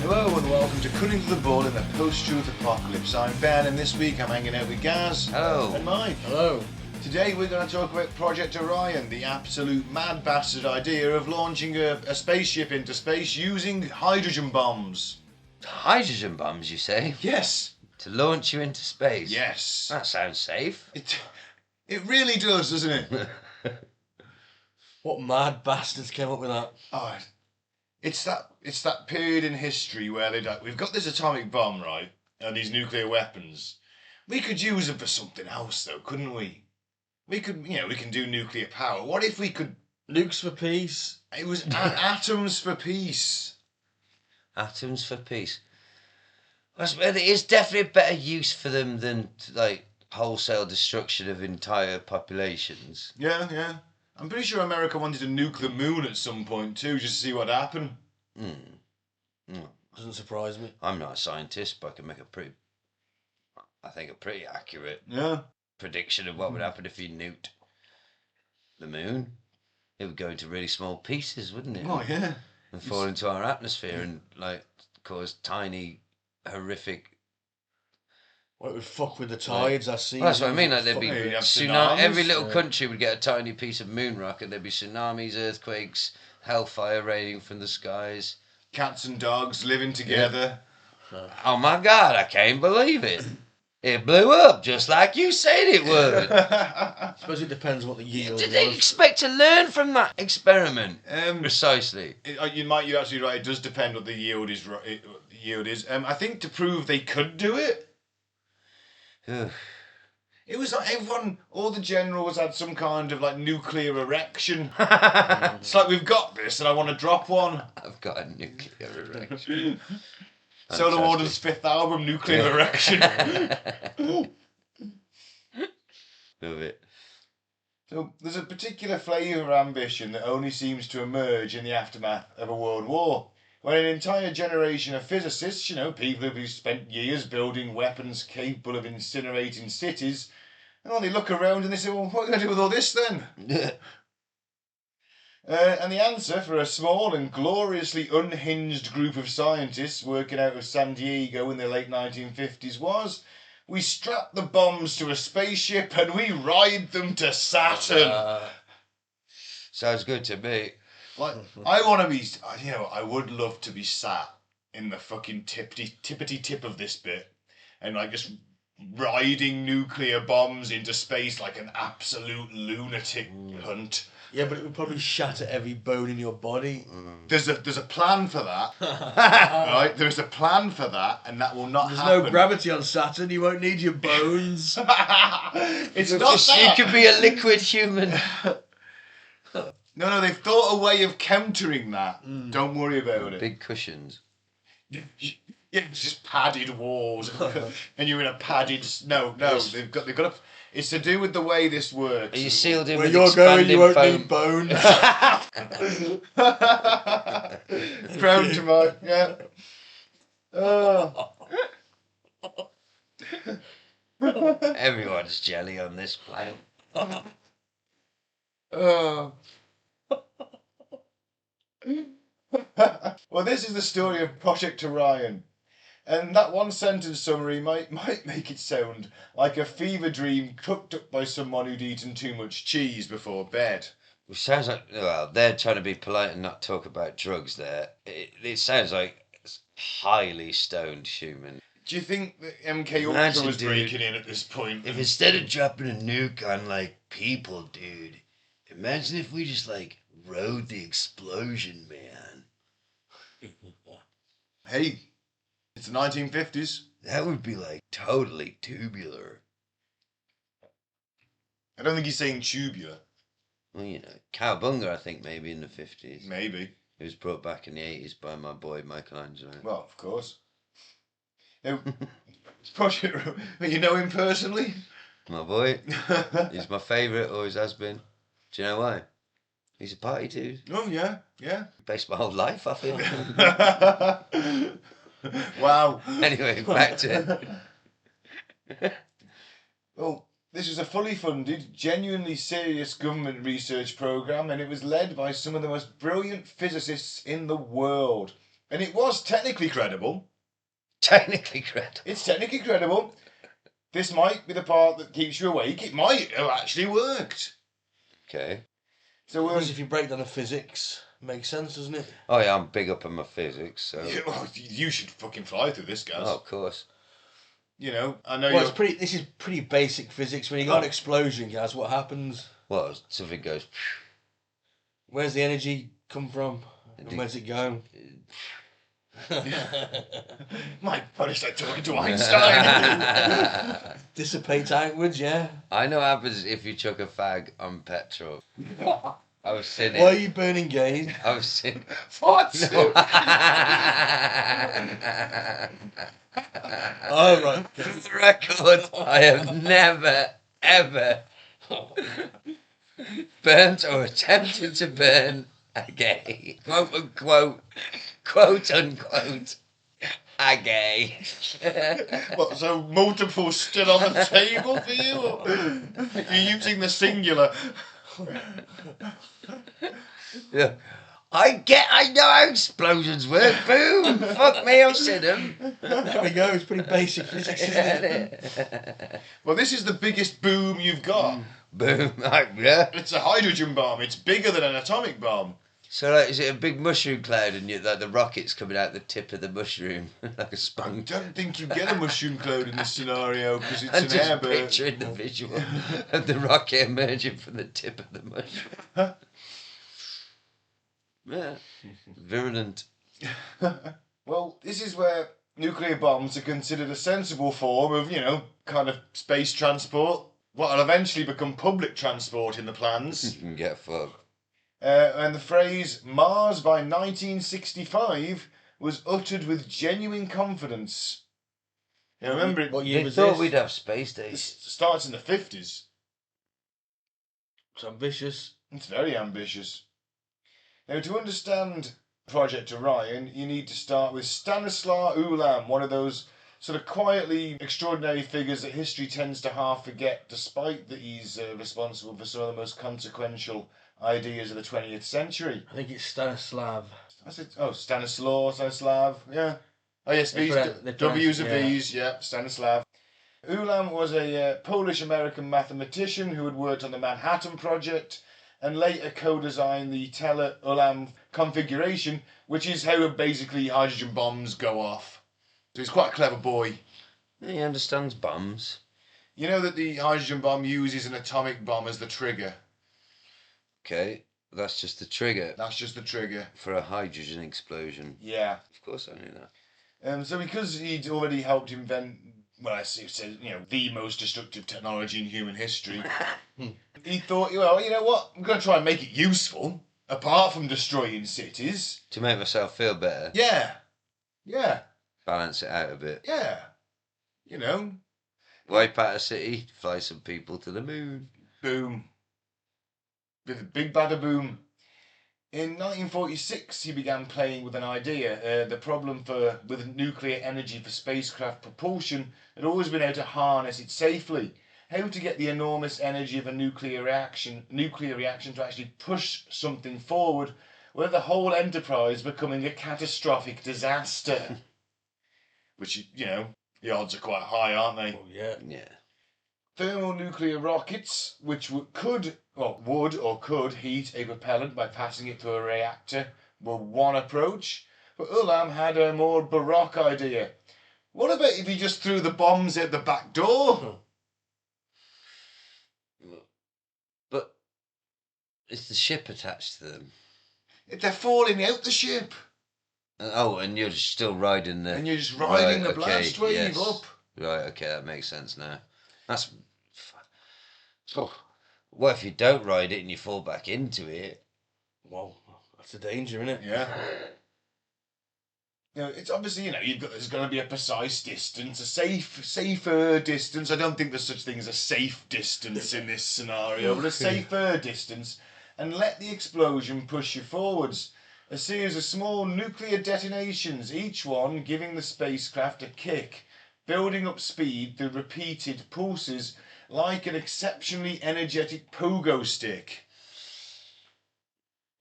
Hello and welcome to Cutting to the Ball in the Post-Truth Apocalypse. I'm Ben and this week I'm hanging out with Gaz. Hello. And Mike. Hello. Today we're going to talk about Project Orion, the absolute mad bastard idea of launching a spaceship into space using hydrogen bombs. Hydrogen bombs, you say? Yes. To launch you into space? Yes. That sounds safe. It really does, doesn't it? What mad bastards came up with that? Oh, it's that period in history where we've got this atomic bomb, right, and these nuclear weapons. We could use them for something else, though, couldn't we? We could, we can do nuclear power. What if we could... Nukes for peace. It was atoms for peace. Atoms for peace. I suppose there is definitely a better use for them than, like, wholesale destruction of entire populations. Yeah. I'm pretty sure America wanted to nuke the moon at some point, too, just to see what happened. Doesn't surprise me. I'm not a scientist, but I can make a pretty accurate prediction of what would happen if you nuked the moon. It would go into really small pieces, wouldn't it? Oh, yeah. And fall into our atmosphere and, like, cause tiny, horrific... Well, it would fuck with the tides, I see. Well, that's what I mean. Like, there'd be tsunamis. Every little country would get a tiny piece of moon rock, and there'd be tsunamis, earthquakes, hellfire raining from the skies. Cats and dogs living together. Yeah. Oh my God! I can't believe it. It blew up just like you said it would. I suppose it depends what the yield Did they was. expect to learn from that experiment? Precisely. You're absolutely right. It does depend what the yield is. I think to prove they could do it. It was like all the generals had some kind of like nuclear erection. It's like, we've got this and I want to drop one. I've got a nuclear erection. Solar Warden's 5th album, Nuclear Erection. Love it. So there's a particular flavour of ambition that only seems to emerge in the aftermath of a world war. When an entire generation of physicists, people who've spent years building weapons capable of incinerating cities, and they look around and they say, well, what are we going to do with all this then? And the answer for a small and gloriously unhinged group of scientists working out of San Diego in the late 1950s was, we strap the bombs to a spaceship and we ride them to Saturn. Sounds good to me. Like, I want to be, I would love to be sat in the fucking tippity tip of this bit and like just riding nuclear bombs into space like an absolute lunatic cunt. Yeah, but it would probably shatter every bone in your body. There's a plan for that. Right? There's a plan for that, and that will not happen. There's no gravity on Saturn, you won't need your bones. It's not that. You could be a liquid human. No, they've thought a way of countering that. Don't worry about it. Big cushions. Yeah, it's just padded walls, and you're in a padded. No, they've got a. It's to do with the way this works. Are you sealed in Where with you're going, you won't foam? need bones. Crown to my Oh. Everyone's jelly on this planet. Oh. Well, this is the story of Project Orion. And that one sentence summary might make it sound like a fever dream cooked up by someone who'd eaten too much cheese before bed. Which sounds like, well, they're trying to be polite and not talk about drugs there. It sounds like highly stoned human. Do you think that MK Ultra Imagine, was dude, breaking in at this point? If instead of dropping a nuke on, like, people, dude, imagine if we just, like, rode the explosion, man. Hey, it's the 1950s. That would be, like, totally tubular. I don't think he's saying tubular. Well, cowabunga, I think, maybe in the 50s. Maybe. It was brought back in the 80s by my boy Michelangelo. Well, of course. Now, Project, you know him personally? My boy. He's my favourite, always has been. Do you know why? He's a party dude. Oh, yeah, yeah. Based my whole life off him. Wow. Anyway, back to it. Well, this was a fully funded, genuinely serious government research programme, and it was led by some of the most brilliant physicists in the world. And it was technically credible. Technically credible. It's technically credible. This might be the part that keeps you awake. It might have actually worked. Okay. So, Because if you break down the physics, it makes sense, doesn't it? Oh yeah, I'm big up on my physics, so. yeah, well, you should fucking fly through this, guys. Oh, of course. You know, I know Well, this is pretty basic physics. When you got an explosion, guys, what happens? Well, something goes. Where's the energy come from? And where's it go? My God, it's like talking to Einstein. Dissipates outwards, yeah. I know what happens if you chuck a fag on petrol. I was sitting. Why are you burning gays? I was sitting. What? No. Oh, right. For the record, I have never, ever burnt or attempted to burn a gay. Quote unquote. Quote unquote. A gay. What, so multiple still on the table for you? Or you're using the singular. Yeah. I know how explosions work. Boom. Fuck me, I've seen them. There we go. It's pretty basic physics, isn't it? Well, this is the biggest boom you've got. Boom. Yeah. It's a hydrogen bomb. It's bigger than an atomic bomb. So, like, is it a big mushroom cloud and like the rocket's coming out the tip of the mushroom like a I sponge? don't think you get a mushroom cloud in this scenario because it's I'm an just air burst. picturing the visual of the rocket emerging from the tip of the mushroom. Yeah. Virulent. Well, this is where nuclear bombs are considered a sensible form of, kind of space transport. What will eventually become public transport in the plans. You can get fucked. And the phrase Mars by 1965 was uttered with genuine confidence. You remember it? What year They was thought this? we'd have space It days. starts in the 50s. It's ambitious. It's very ambitious. Now, to understand Project Orion, you need to start with Stanislaw Ulam, one of those sort of quietly extraordinary figures that history tends to half forget, despite that he's responsible for some of the most consequential ideas of the 20th century. I think it's Stanislav. Stanislav, yeah. Oh yes, W's and V's, yeah, Stanislav. Ulam was a Polish-American mathematician who had worked on the Manhattan Project and later co-designed the Teller-Ulam configuration, which is how basically hydrogen bombs go off. So he's quite a clever boy. He understands bombs. You know that the hydrogen bomb uses an atomic bomb as the trigger. Okay, that's just the trigger That's just the trigger. for a hydrogen explosion. Yeah. Of course I knew that. So because he'd already helped invent, the most destructive technology in human history, he thought, well, you know what? I'm going to try and make it useful, apart from destroying cities. To make myself feel better. Yeah. Yeah. Balance it out a bit. Yeah. You know. Wipe out a city, fly some people to the moon. Boom. With a big bada boom. In 1946, he began playing with an idea. The problem with nuclear energy for spacecraft propulsion had always been how to harness it safely. How to get the enormous energy of a nuclear reaction to actually push something forward without the whole enterprise becoming a catastrophic disaster. Which, the odds are quite high, aren't they? Oh, yeah. Yeah. Thermonuclear rockets, which could heat a propellant by passing it through a reactor, were one approach. But Ulam had a more baroque idea. What about if he just threw the bombs out the back door? But is the ship attached to them? If they're falling out the ship. And you're just still riding the... And you're just riding the blast wave yes. up. Right, okay, that makes sense now. That's... Oh. What if you don't ride it and you fall back into it? Well, that's a danger, isn't it? Yeah. It's obviously, there's got to be a precise distance, a safer distance. I don't think there's such thing as a safe distance in this scenario, but a safer distance, and let the explosion push you forwards. A series of small nuclear detonations, each one giving the spacecraft a kick, building up speed through repeated pulses, like an exceptionally energetic pogo stick.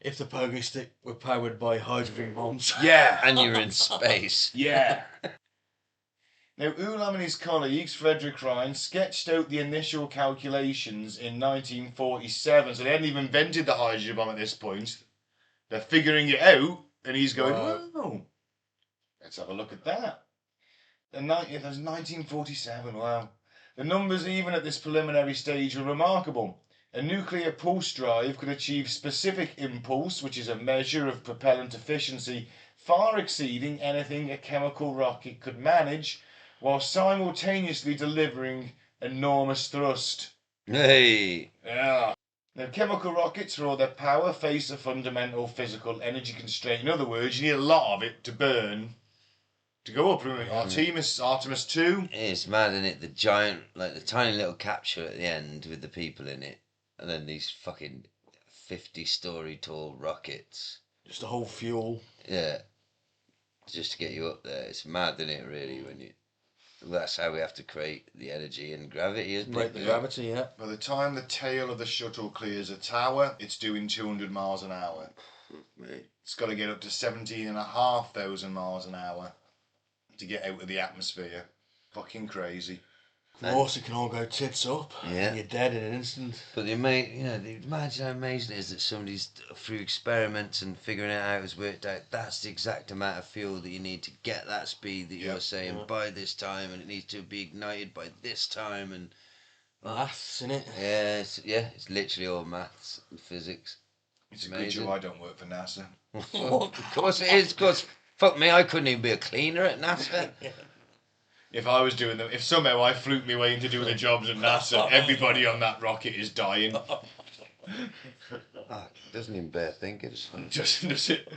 If the pogo stick were powered by hydrogen bombs. Yeah. And you're in space. Yeah. Now, Ulam and his colleagues, Frederick Ryan, sketched out the initial calculations in 1947, so they hadn't even invented the hydrogen bomb at this point. They're figuring it out, and he's going, wow, let's have a look at that. That was 1947, wow. The numbers, even at this preliminary stage, were remarkable. A nuclear pulse drive could achieve specific impulse, which is a measure of propellant efficiency, far exceeding anything a chemical rocket could manage, while simultaneously delivering enormous thrust. Hey! Yeah. Now, chemical rockets, for all their power, face a fundamental physical energy constraint. In other words, you need a lot of it to burn, to go up. Artemis 2. It's mad, isn't it? The giant, the tiny little capsule at the end with the people in it. And then these fucking 50-story tall rockets. Just the whole fuel. Yeah. Just to get you up there. It's mad, isn't it, really, that's how we have to create the energy and gravity, isn't Break it? the gravity, yeah. By the time the tail of the shuttle clears a tower, it's doing 200 miles an hour. Right. It's got to get up to 17,500 miles an hour to get out of the atmosphere. Fucking crazy. Of course, it can all go tits up. Yeah. And you're dead in an instant. But imagine how amazing it is that somebody's, through experiments and figuring it out, has worked out that's the exact amount of fuel that you need to get that speed that you're saying by this time, and it needs to be ignited by this time, and maths, innit? Yeah, it's literally all maths and physics. It's amazing. A good job I don't work for NASA. Of course it is, because fuck me, I couldn't even be a cleaner at NASA. If I was doing them, if somehow I fluked my way into doing the jobs at NASA, everybody on that rocket is dying. Doesn't even bear thinking. Does it?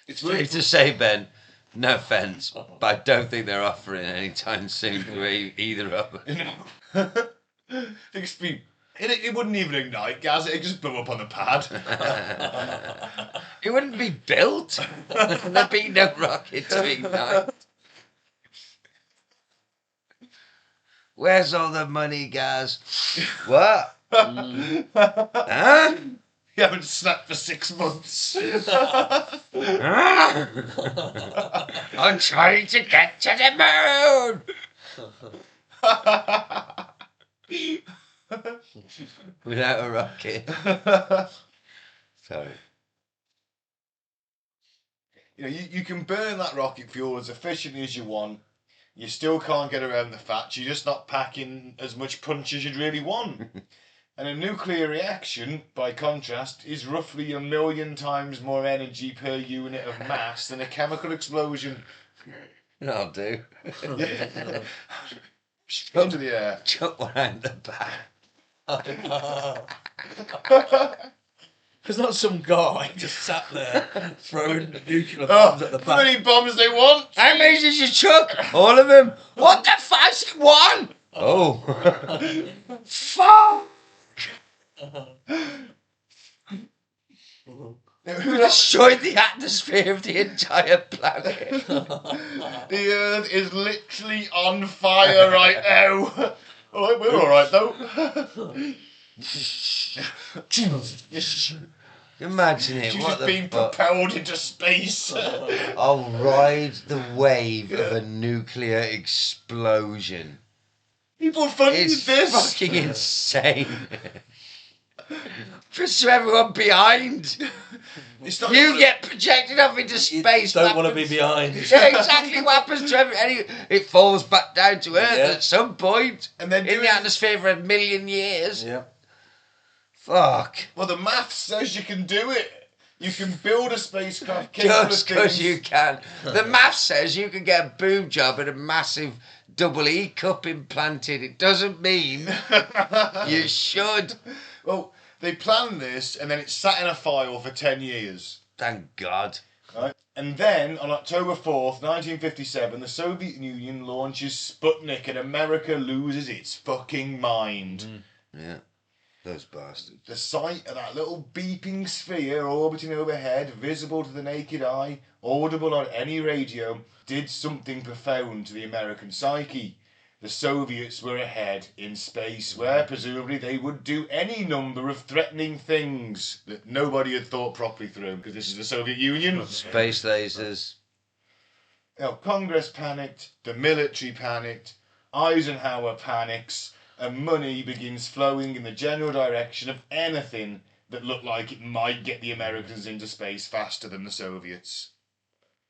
It's safe to say, Ben, no offence, but I don't think they're offering anytime soon to either of us. It wouldn't even ignite, Gaz. It'd just blow up on the pad. It wouldn't be built. There'd be no rocket to ignite. Where's all the money, Gaz? What? Huh? You haven't slept for 6 months. I'm trying to get to the moon. Without a rocket. Sorry. You can burn that rocket fuel as efficiently as you want. You still can't get around the fact you're just not packing as much punch as you'd really want. And a nuclear reaction, by contrast, is roughly 1 million times more energy per unit of mass than a chemical explosion. That'll do. Into the air. Chuck one out the back. There's not some guy just sat there throwing nuclear bombs at the back. How many bombs they want? How many did you chuck? All of them. What the fuck? One. Oh. Fuck. We destroyed the atmosphere of the entire planet. The Earth is literally on fire right now. Alright, we're alright though. Imagine it. She's What just the being fuck? propelled into space. I'll ride the wave of a nuclear explosion. People funded It's this. fucking insane. Just to everyone behind. You get projected up into space. You don't want to be behind. Yeah, exactly what happens to everyone. It falls back down to Earth at some point. And then in the atmosphere for 1 million years. Yeah. Fuck. Well, the math says you can do it. You can build a spacecraft capable of Just because things. you can. The math says you can get a boob job and a massive double E cup implanted. It doesn't mean you should. Well, they planned this and then it sat in a file for 10 years. Thank God. Right? And then, on October 4th, 1957, the Soviet Union launches Sputnik and America loses its fucking mind. Yeah. Those bastards. The sight of that little beeping sphere orbiting overhead, visible to the naked eye, audible on any radio, did something profound to the American psyche. The Soviets were ahead in space, where presumably they would do any number of threatening things that nobody had thought properly through, because this is the Soviet Union. Space lasers. Congress panicked, the military panicked, Eisenhower panics, and money begins flowing in the general direction of anything that looked like it might get the Americans into space faster than the Soviets.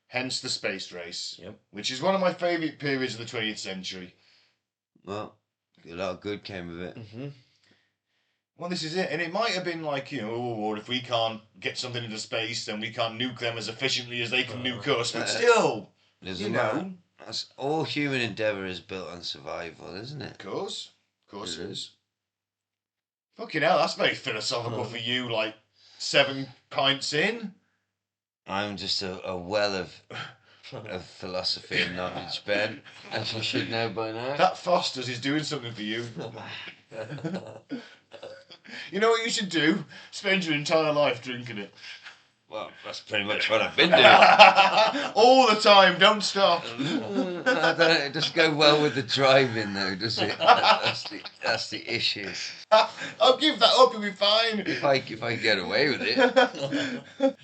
Hence the space race, which is one of my favourite periods of the 20th century. Well, a lot of good came of it. Well, this is it. And it might have been like, or if we can't get something into space, then we can't nuke them as efficiently as they can nuke us. But still, That's all human endeavour is built on survival, isn't it? Of course it is. Fucking hell, that's very philosophical for you, like 7 pints in. I'm just a well of philosophy and knowledge, Ben, as you should know by now. That Foster's is doing something for you. You know what you should do? Spend your entire life drinking it. Well, that's pretty much what I've been doing. All the time, don't stop. It doesn't go well with the driving, though, does it? That's the issue. I'll give that up, it'll be fine. If I get away with it.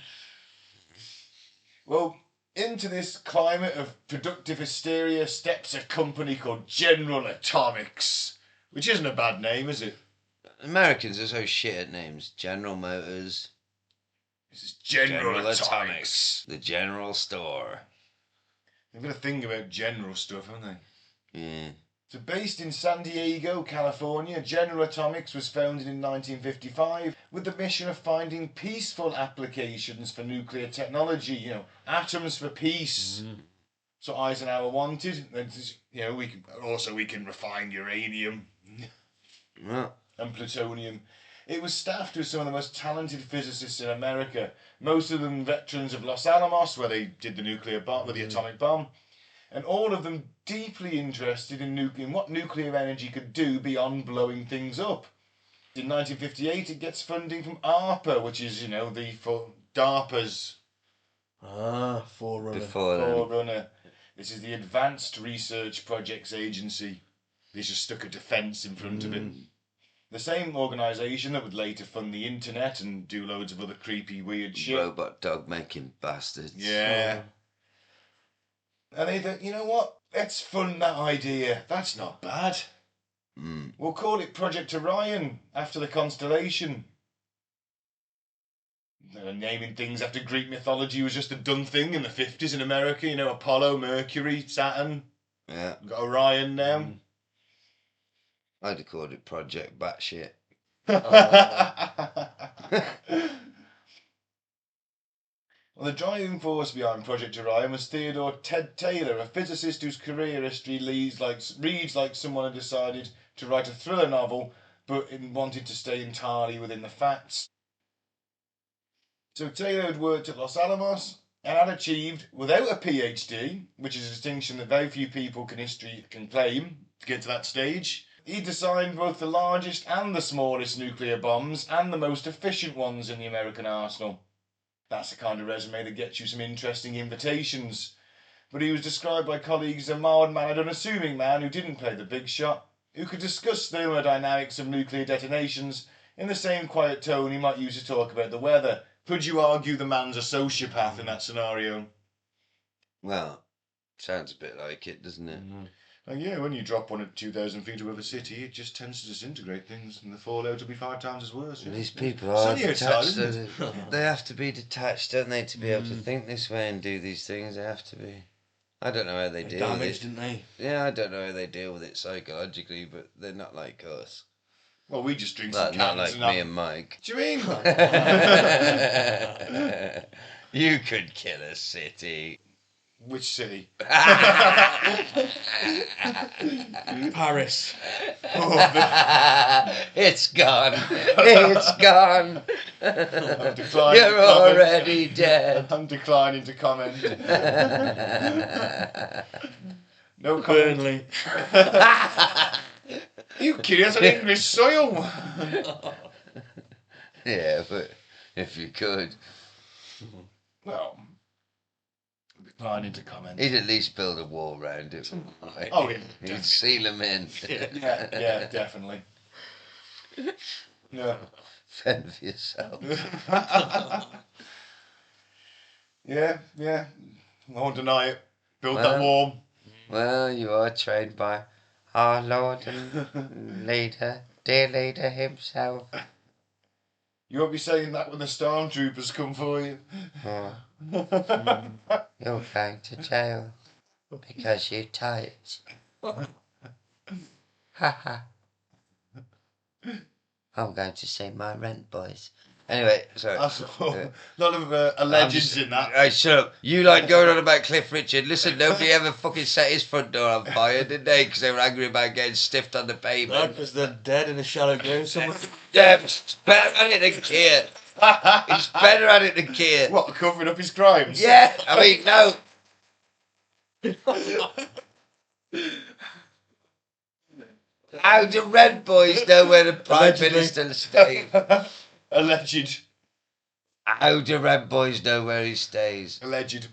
Well, into this climate of productive hysteria steps a company called General Atomics, which isn't a bad name, is it? Americans are so shit at names. General Motors. This is General Atomics. The General Store. They've got a thing about general stuff, haven't they? Yeah. So based in San Diego, California, General Atomics was founded in 1955 with the mission of finding peaceful applications for nuclear technology, atoms for peace. So Eisenhower wanted, we can refine uranium and plutonium. It was staffed with some of the most talented physicists in America, most of them veterans of Los Alamos, where they did the nuclear bomb, with the atomic bomb, and all of them deeply interested in what nuclear energy could do beyond blowing things up. In 1958, it gets funding from DARPA, which is, DARPA's forerunner. This is the Advanced Research Projects Agency. They just stuck a defence in front of it. The same organisation that would later fund the internet and do loads of other creepy, weird shit. Robot dog making bastards. Yeah. And they thought, you know what? Let's fund that idea. That's not bad. We'll call it Project Orion, after the constellation. Naming things after Greek mythology was just a done thing in the 50s in America. Apollo, Mercury, Saturn. Yeah. We've got Orion now. I'd have called it Project Batshit. Well, the driving force behind Project Orion was Theodore Ted Taylor, a physicist whose career history reads like someone had decided to write a thriller novel, but wanted to stay entirely within the facts. So Taylor had worked at Los Alamos and had achieved, without a PhD, which is a distinction that very few people can claim to get to that stage, he designed both the largest and the smallest nuclear bombs and the most efficient ones in the American arsenal. That's the kind of resume that gets you some interesting invitations. But he was described by colleagues as a mild-mannered, unassuming man who didn't play the big shot, who could discuss thermodynamics of nuclear detonations in the same quiet tone he might use to talk about the weather. Could you argue the man's a sociopath in that scenario? Well, sounds a bit like it, doesn't it? And yeah, when you drop one at 2,000 feet above a city, it just tends to disintegrate things, and the fallout will be 5 times as worse. These people are detached. They have to be detached, don't they, to be able to think this way and do these things. They have to be. I don't know how they deal with it. Didn't they? Yeah, I don't know how they deal with it psychologically, but they're not like us. Well, we just drink some cans. Not like me and Mike. What do you mean? You could kill a city. Which city? Paris. It's gone. It's gone. I'm declining You're to comment. already dead. I'm declining to comment. No comment. Burnley. You kidding? That's on English soil. Yeah, but if you could, Well, declining to comment. he'd at least build a wall round it. Oh, yeah, He'd definitely. seal them in. Yeah, definitely. Yeah. Fend for yourself. Yeah. I won't deny it. Build Well. that wall. Well, you are trained by our Lord and leader, dear leader himself. You won't be saying that when the stormtroopers come for you. Oh, you're going to jail because you typed. Haha. I'm going to say my rent, boys. Anyway, sorry. That's a lot of legends in that. Hey, shut up. You like going on about Cliff Richard. Listen, nobody ever fucking set his front door on fire, did they? Because they were angry about getting stiffed on the No, pavement. because they're dead in a shallow grave somewhere. Yeah, he's better at it than Keir. He's better at it than Keir. What, covering up his crimes? Yeah, I mean, no. How do Red Boys know where the Prime Allegedly. Minister stays? Alleged. How do Red Boys know where he stays? Alleged.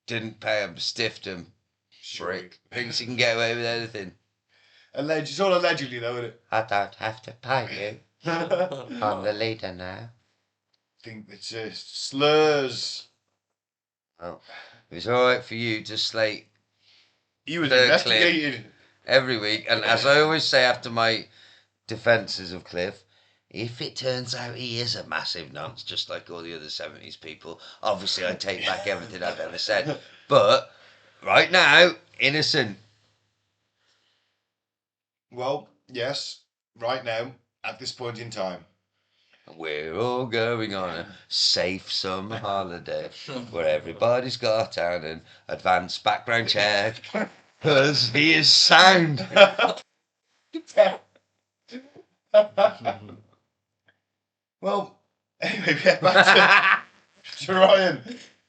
Didn't pay him, stiffed him. Sure. Prick. Thinks he can get away with anything. Alleged. It's all allegedly though, isn't it? I don't have to pay you. I'm the leader now. I think it's just slurs. Oh. It's alright for you to slate He was Cliff. investigated. every week, and as I always say after my defences of Cliff, if it turns out he is a massive nonce, just like all the other 70s people, obviously I take back everything I've ever said. But right now, innocent. Well, yes, right now, at this point in time. We're all going on a safe summer holiday where everybody's got down an advanced background check because he is sound. Well, anyway, we get back to Orion.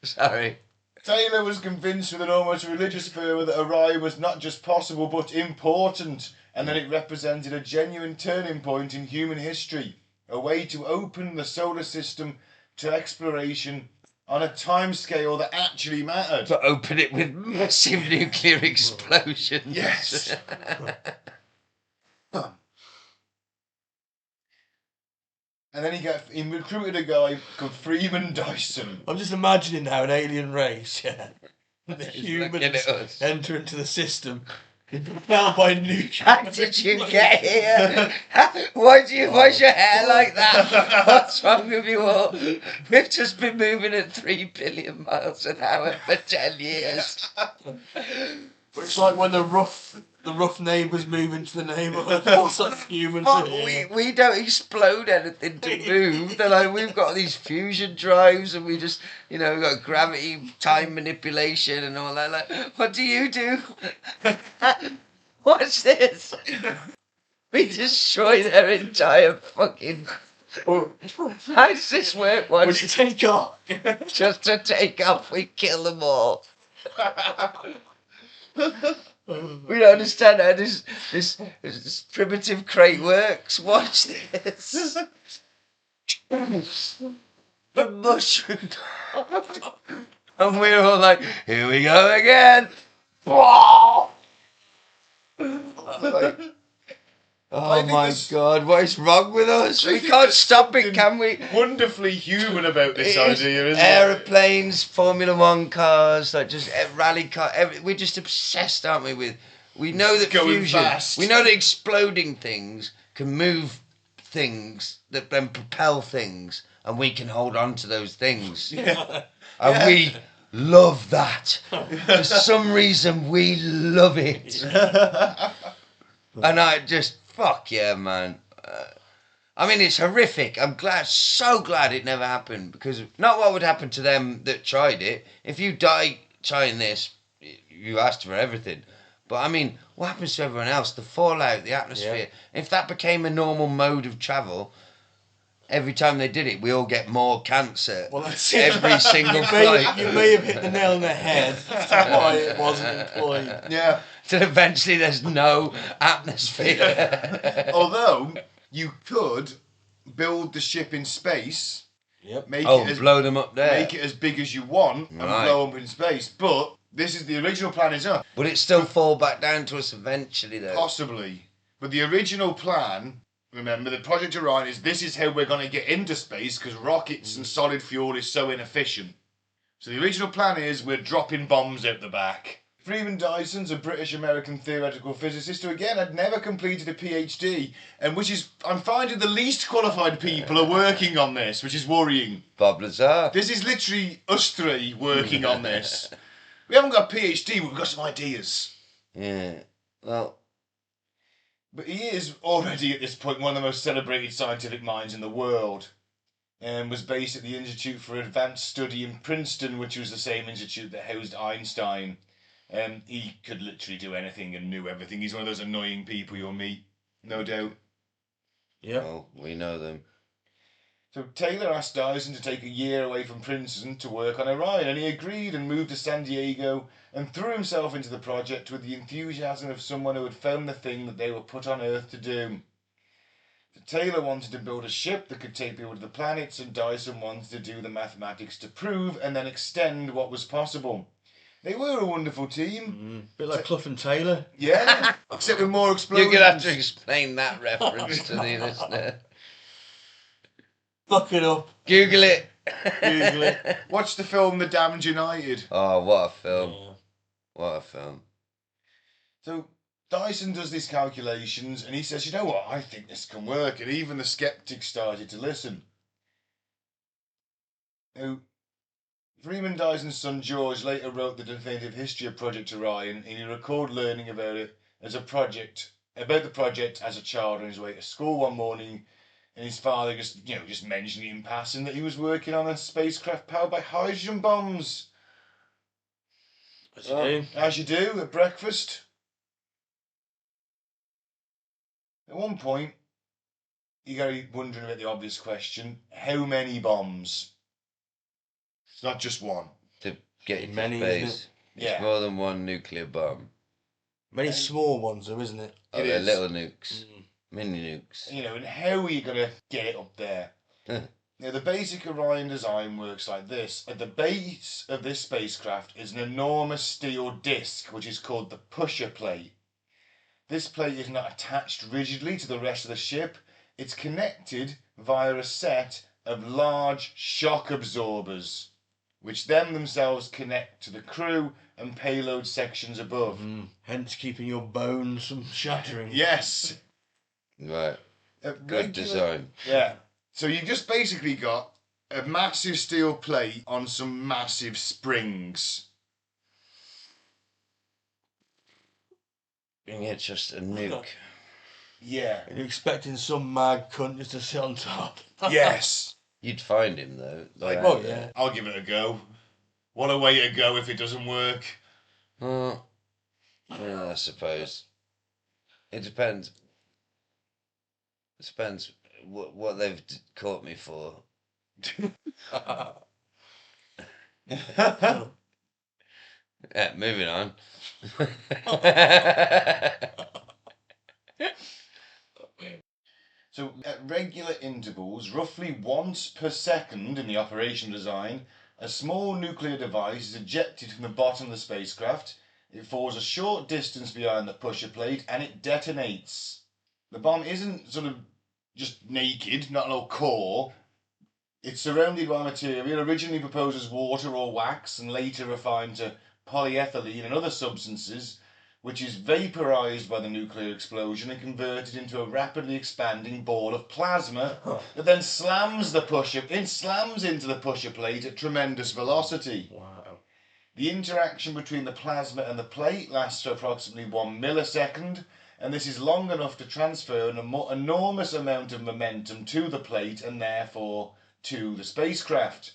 Sorry. Taylor was convinced with an almost religious fervour that Orion was not just possible but important, and that it represented a genuine turning point in human history, a way to open the solar system to exploration on a timescale that actually mattered. But open it with massive nuclear explosions. Yes. And then he recruited a guy called Freeman Dyson. I'm just imagining how an alien race, yeah. The He's humans looking at us. enter into the system. Now by nuclear. How did you get here? Why's your hair like that? What's wrong with you all? We've just been moving at 3 billion miles an hour for 10 years. It's like when the rough neighbours move into the neighbourhood. What's that humans But are here? we don't explode anything to move. They're like, we've got these fusion drives and we just, we've got gravity, time manipulation and all that. Like, what do you do? Watch this. We destroy their entire fucking... How does this work? Would you take off? Just to take off, we kill them all. We don't understand how this primitive crate works. Watch this. The mushroom. And we're all like, here we go again. Oh my God, what is wrong with us? We can't stop it, can we? Wonderfully human about this idea, isn't it? Aeroplanes, Formula One cars, like just rally car. We're just obsessed, aren't we? We know that Going fusion, fast. we know that exploding things can move things that then propel things, and we can hold on to those things. Yeah. And we love that. For some reason, we love it. And I just, fuck yeah, man. I mean, it's horrific. I'm so glad it never happened, because not what would happen to them that tried it. If you die trying this, you asked for everything. But I mean, what happens to everyone else? The fallout, the atmosphere. If that became a normal mode of travel, every time they did it, we all get more cancer. Well, that's every single flight. You may have hit the nail on the head. That's why it wasn't employed. Yeah. So eventually there's no atmosphere. Although, you could build the ship in space. Yep. Blow them up there. Make it as big as you want and blow them in space. But this is the original plan is up. Would it still fall back down to us eventually though? Possibly. But the original plan, remember, the Project Orion this is how we're going to get into space because rockets and solid fuel is so inefficient. So the original plan is we're dropping bombs out the back. Freeman Dyson's a British-American theoretical physicist who, again, had never completed a PhD, and I'm finding the least qualified people are working on this, which is worrying. Bob Lazar. This is literally us three working on this. We haven't got a PhD, but we've got some ideas. Yeah, well... But he is already, at this point, one of the most celebrated scientific minds in the world. And was based at the Institute for Advanced Study in Princeton, which was the same institute that housed Einstein. He could literally do anything and knew everything. He's one of those annoying people you'll meet, no doubt. Yeah. Well, we know them. So Taylor asked Dyson to take a year away from Princeton to work on Orion, and he agreed and moved to San Diego and threw himself into the project with the enthusiasm of someone who had found the thing that they were put on Earth to do. So Taylor wanted to build a ship that could take people to the planets, and Dyson wanted to do the mathematics to prove and then extend what was possible. They were a wonderful team. Bit like Clough and Taylor. Yeah, except with more explosions. You're going to have to explain that reference to the listener. Look it up. Google it. Google it. Watch the film The Damned United. Oh, what a film. Yeah. What a film. So Dyson does these calculations and he says, you know what, I think this can work. And even the skeptics started to listen. Now, Freeman Dyson's son George later wrote the definitive history of Project Orion, and he recalled learning about the project as a child on his way to school one morning, and his father just mentioning in passing that he was working on a spacecraft powered by hydrogen bombs. As you do at breakfast. At one point, you got to be wondering about the obvious question: how many bombs? It's not just one. To get you to Many, space. isn't Yeah. It's more than one nuclear bomb. Many small ones, though, isn't it? Oh, It they're is. little nukes. Mini nukes. And how are you going to get it up there? Now, the basic Orion design works like this. At the base of this spacecraft is an enormous steel disc, which is called the pusher plate. This plate is not attached rigidly to the rest of the ship. It's connected via a set of large shock absorbers, which themselves connect to the crew and payload sections above. Hence keeping your bones from shattering. Yes. Right. Good Good design. Yeah. So you just basically got a massive steel plate on some massive springs. And it's just a nuke. Yeah. And you're expecting some mad cunt just to sit on top. Yes. You'd find him though. Oh, yeah. I'll give it a go. What a way to go if it doesn't work. Yeah, I suppose. It depends. It depends what they've caught me for. Yeah, moving on. So at regular intervals, roughly once per second in the operation design, a small nuclear device is ejected from the bottom of the spacecraft. It falls a short distance behind the pusher plate and it detonates. The bomb isn't sort of just naked, not an old core. It's surrounded by material originally proposed as water or wax and later refined to polyethylene and other substances, which is vaporized by the nuclear explosion and converted into a rapidly expanding ball of plasma that then slams into the pusher plate at tremendous velocity. Wow. The interaction between the plasma and the plate lasts for approximately 1 millisecond, and this is long enough to transfer an enormous amount of momentum to the plate and therefore to the spacecraft.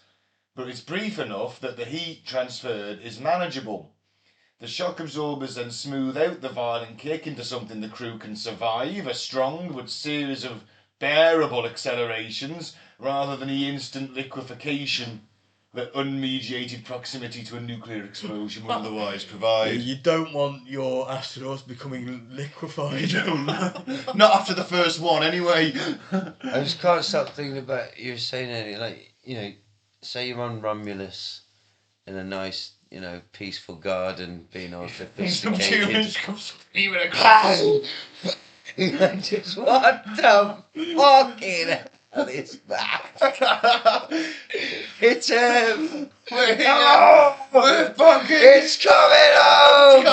But it's brief enough that the heat transferred is manageable. The shock absorbers then smooth out the violent kick into something the crew can survive, a strong but series of bearable accelerations, rather than the instant liquefaction that unmediated proximity to a nuclear explosion would otherwise provide. You don't want your astronauts becoming liquefied. Not after the first one, anyway. I just can't stop thinking about you were saying earlier, like, you know, say you're on Romulus in a nice, you know, peaceful garden, being all Some sophisticated. humans come screaming across. I just what the fucking hell is that? It's We're fucking. it's coming home.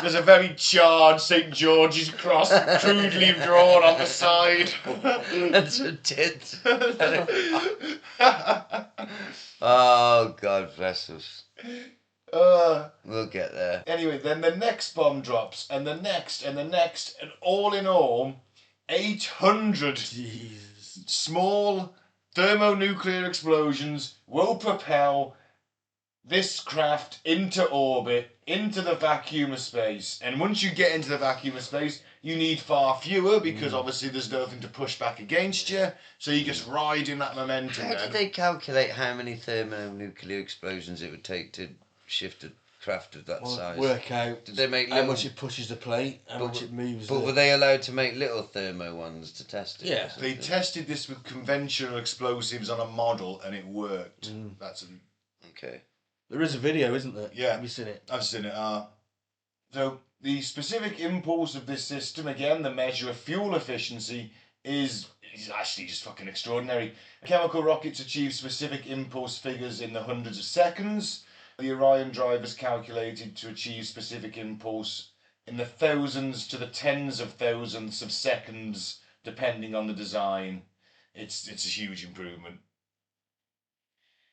There's a very charred St. George's cross crudely drawn on the side. And some tits. Oh, God bless us. We'll get there. Anyway, then the next bomb drops, and the next, and all in all, 800 Jesus. small thermonuclear explosions will propel this craft into orbit, into the vacuum of space. And once you get into the vacuum of space, you need far fewer, because obviously there's nothing to push back against you. So you just ride in that momentum. How then. did they calculate how many thermonuclear explosions it would take to shift a craft of that size? Work out Did they make how little, much it pushes the plate, how much it moves. but were they allowed to make little thermo ones to test it? Yeah. They tested this with conventional explosives on a model, and it worked. That's Okay. There is a video, isn't there? Yeah. Have you seen it? I've seen it. So the specific impulse of this system, again, the measure of fuel efficiency, is actually just fucking extraordinary. Chemical rockets achieve specific impulse figures in the hundreds of seconds. The Orion drivers calculated to achieve specific impulse in the thousands to the tens of thousands of seconds, depending on the design. It's a huge improvement.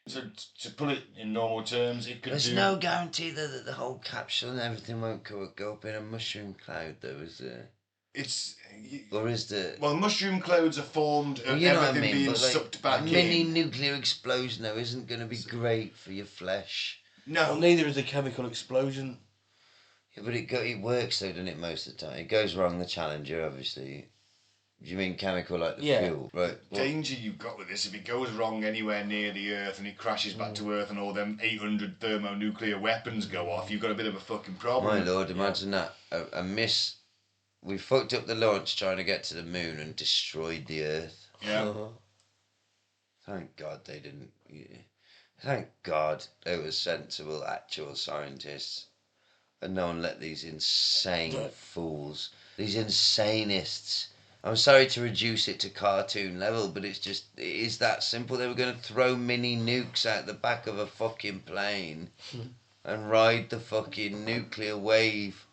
So to put it in normal terms, it could There's do... no guarantee that the whole capsule and everything won't go up in a mushroom cloud, though, is there? It's... Or is there... Well, mushroom clouds are formed Well, of you know what I everything mean, being but like, sucked back a mini in. nuclear explosion, though, isn't going to be great for your flesh. Well, No. neither is a chemical explosion. Yeah, but it works, though, doesn't it, most of the time? It goes wrong, the Challenger, obviously. Do you mean chemical like the fuel? Right. Danger you've got with this, if it goes wrong anywhere near the Earth and it crashes back to Earth and all them 800 thermonuclear weapons go off, you've got a bit of a fucking problem. My lord, imagine that. A miss... We fucked up the launch trying to get to the moon and destroyed the Earth. Yeah. Thank God they didn't... Yeah. Thank God they were sensible, actual scientists. And no one let these insane fools, these insanists... I'm sorry to reduce it to cartoon level, but it is that simple. They were going to throw mini nukes out the back of a fucking plane and ride the fucking nuclear wave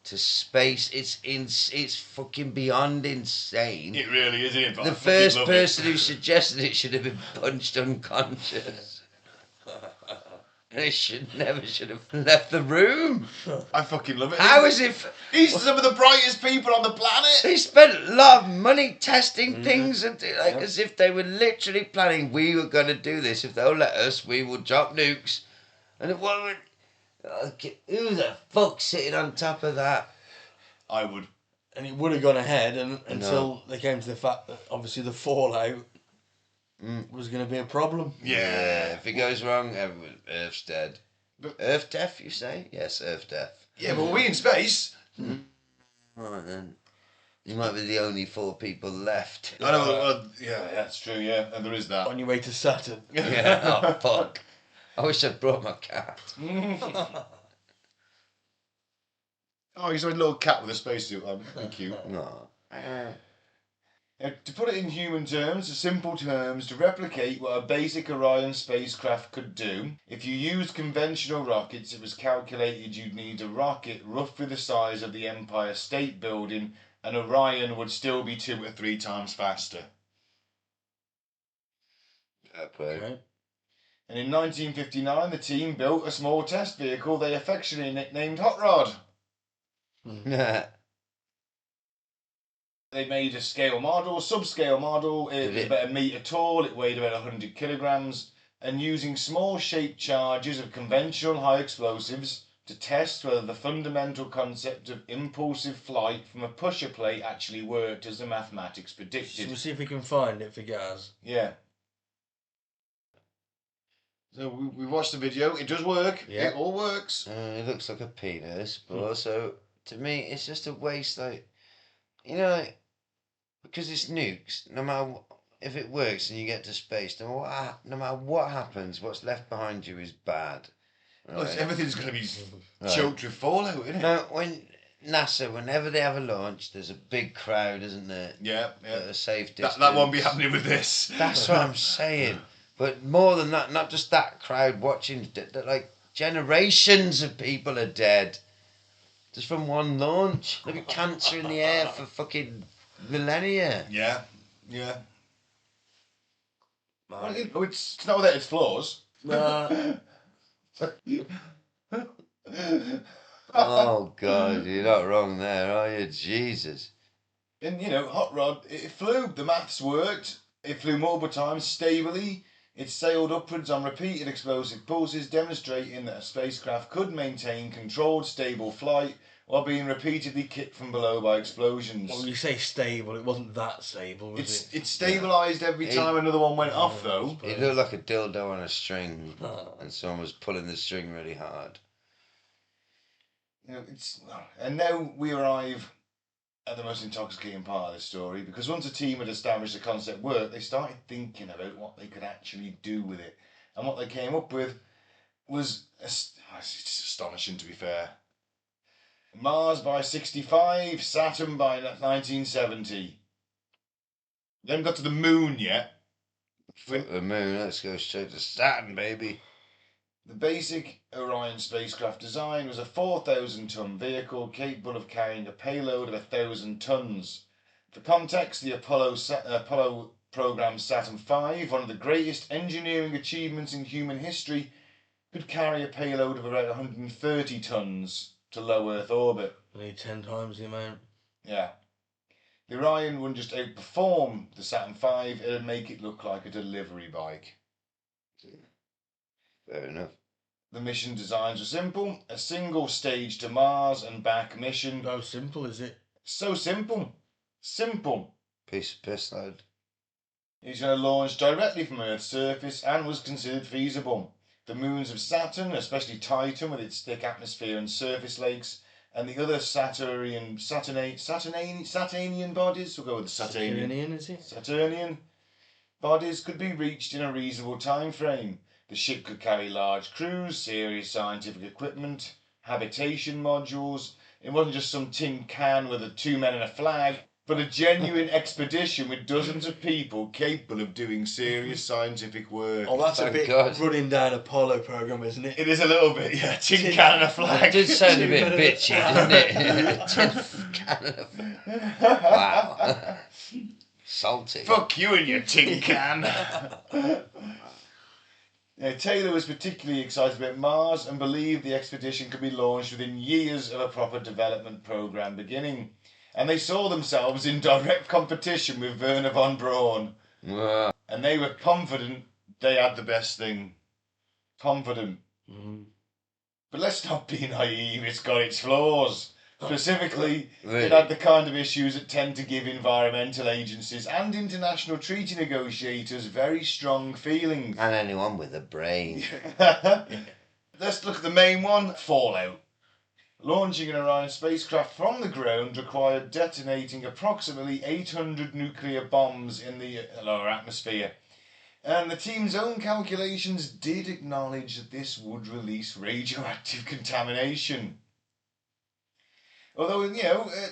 to space. It's fucking beyond insane. It really is, isn't it? But The I fucking first love person it. who suggested it should have been punched unconscious. They never should have left the room. I fucking love it. How is it... He's some of the brightest people on the planet. They spent a lot of money testing things, and as if they were literally planning, we were going to do this. If they'll let us, we will drop nukes. And it wasn't... Who the fuck's sitting on top of that? I would. And it would have gone ahead until they came to the fact that obviously the fallout was going to be a problem. Yeah. If it goes wrong, Earth's dead. But- Earth death, you say? Yes, Earth death. Yeah, but we in space. Right then. You might be the only 4 people left. I know. Yeah, that's true. Yeah, and there is that. On your way to Saturn. Yeah, oh fuck. I wish I'd brought my cat. Oh, he's a little cat with a spacesuit on. Thank you. No. To put it in human terms, simple terms, to replicate what a basic Orion spacecraft could do, if you used conventional rockets, it was calculated you'd need a rocket roughly the size of the Empire State Building, and Orion would still be 2 or 3 times faster. Okay. And in 1959, the team built a small test vehicle they affectionately nicknamed Hot Rod. They made a scale model, subscale model. It was about 1 metre tall. It weighed about 100 kilograms. And using small shaped charges of conventional high explosives to test whether the fundamental concept of impulsive flight from a pusher plate actually worked as the mathematics predicted. We'll see if we can find it for Gaz. Yeah. So we watched the video. It does work. Yeah. It all works. It looks like a penis, but also, to me, it's just a waste, like, you know, like, because it's nukes, no matter if it works and you get to space, no matter what happens, what's left behind you is bad. Well, Right? everything's going to be choked with fallout, isn't it? Now, when NASA, whenever they have a launch, there's a big crowd, isn't there? Yeah, yeah. At a safe distance. That won't be happening with this. That's what I'm saying. But more than that, not just that crowd watching, like generations of people are dead. Just from one launch. There'll be cancer in the air for fucking millennia. Yeah, yeah. Well, it's not without its flaws. Oh God, you're not wrong there, are you? Jesus. And Hot Rod, it flew. The maths worked. It flew multiple times stably. It sailed upwards on repeated explosive pulses, demonstrating that a spacecraft could maintain controlled, stable flight while being repeatedly kicked from below by explosions. Well, you say stable, it wasn't that stable, was it? It stabilised every time another one went off, though. It looked like a dildo on a string, and someone was pulling the string really hard. And now we arrive at the most intoxicating part of the story, because once a team had established the concept worked, they started thinking about what they could actually do with it. And what they came up with was it's astonishing, to be fair. Mars by 65, Saturn by 1970. They haven't got to the moon yet. Fuck the moon, let's go straight to Saturn, baby. The basic Orion spacecraft design was a 4,000-ton vehicle capable of carrying a payload of 1,000 tons. For context, the Apollo program Saturn V, one of the greatest engineering achievements in human history, could carry a payload of about 130 tons to low Earth orbit. Only 10 times the amount. Yeah. The Orion wouldn't just outperform the Saturn V, it'd make it look like a delivery bike. Fair enough. The mission designs were simple. A single stage to Mars and back mission. How simple is it? So simple. Simple. Piece of piss, lad. It was going to launch directly from Earth's surface and was considered feasible. The moons of Saturn, especially Titan with its thick atmosphere and surface lakes, and the other Saturnian bodies, we'll go with the Saturnian, is it? Saturnian bodies could be reached in a reasonable time frame. The ship could carry large crews, serious scientific equipment, habitation modules. It wasn't just some tin can with 2 men and a flag, but a genuine expedition with dozens of people capable of doing serious scientific work. Oh, that's a bit running down Apollo program, isn't it? It is a little bit, yeah. Tin can and a flag. It did sound a bit bitchy, didn't it? Tin can and a flag. Wow. Salty. Fuck you and your tin can. Taylor was particularly excited about Mars and believed the expedition could be launched within years of a proper development program beginning. And they saw themselves in direct competition with Werner von Braun. And they were confident they had the best thing. Confident. Mm. But let's not be naive, it's got its flaws. Specifically, Really? it had the kind of issues that tend to give environmental agencies and international treaty negotiators very strong feelings. And anyone with a brain. Let's look at the main one, fallout. Launching an Orion spacecraft from the ground required detonating approximately 800 nuclear bombs in the lower atmosphere. And the team's own calculations did acknowledge that this would release radioactive contamination. Although,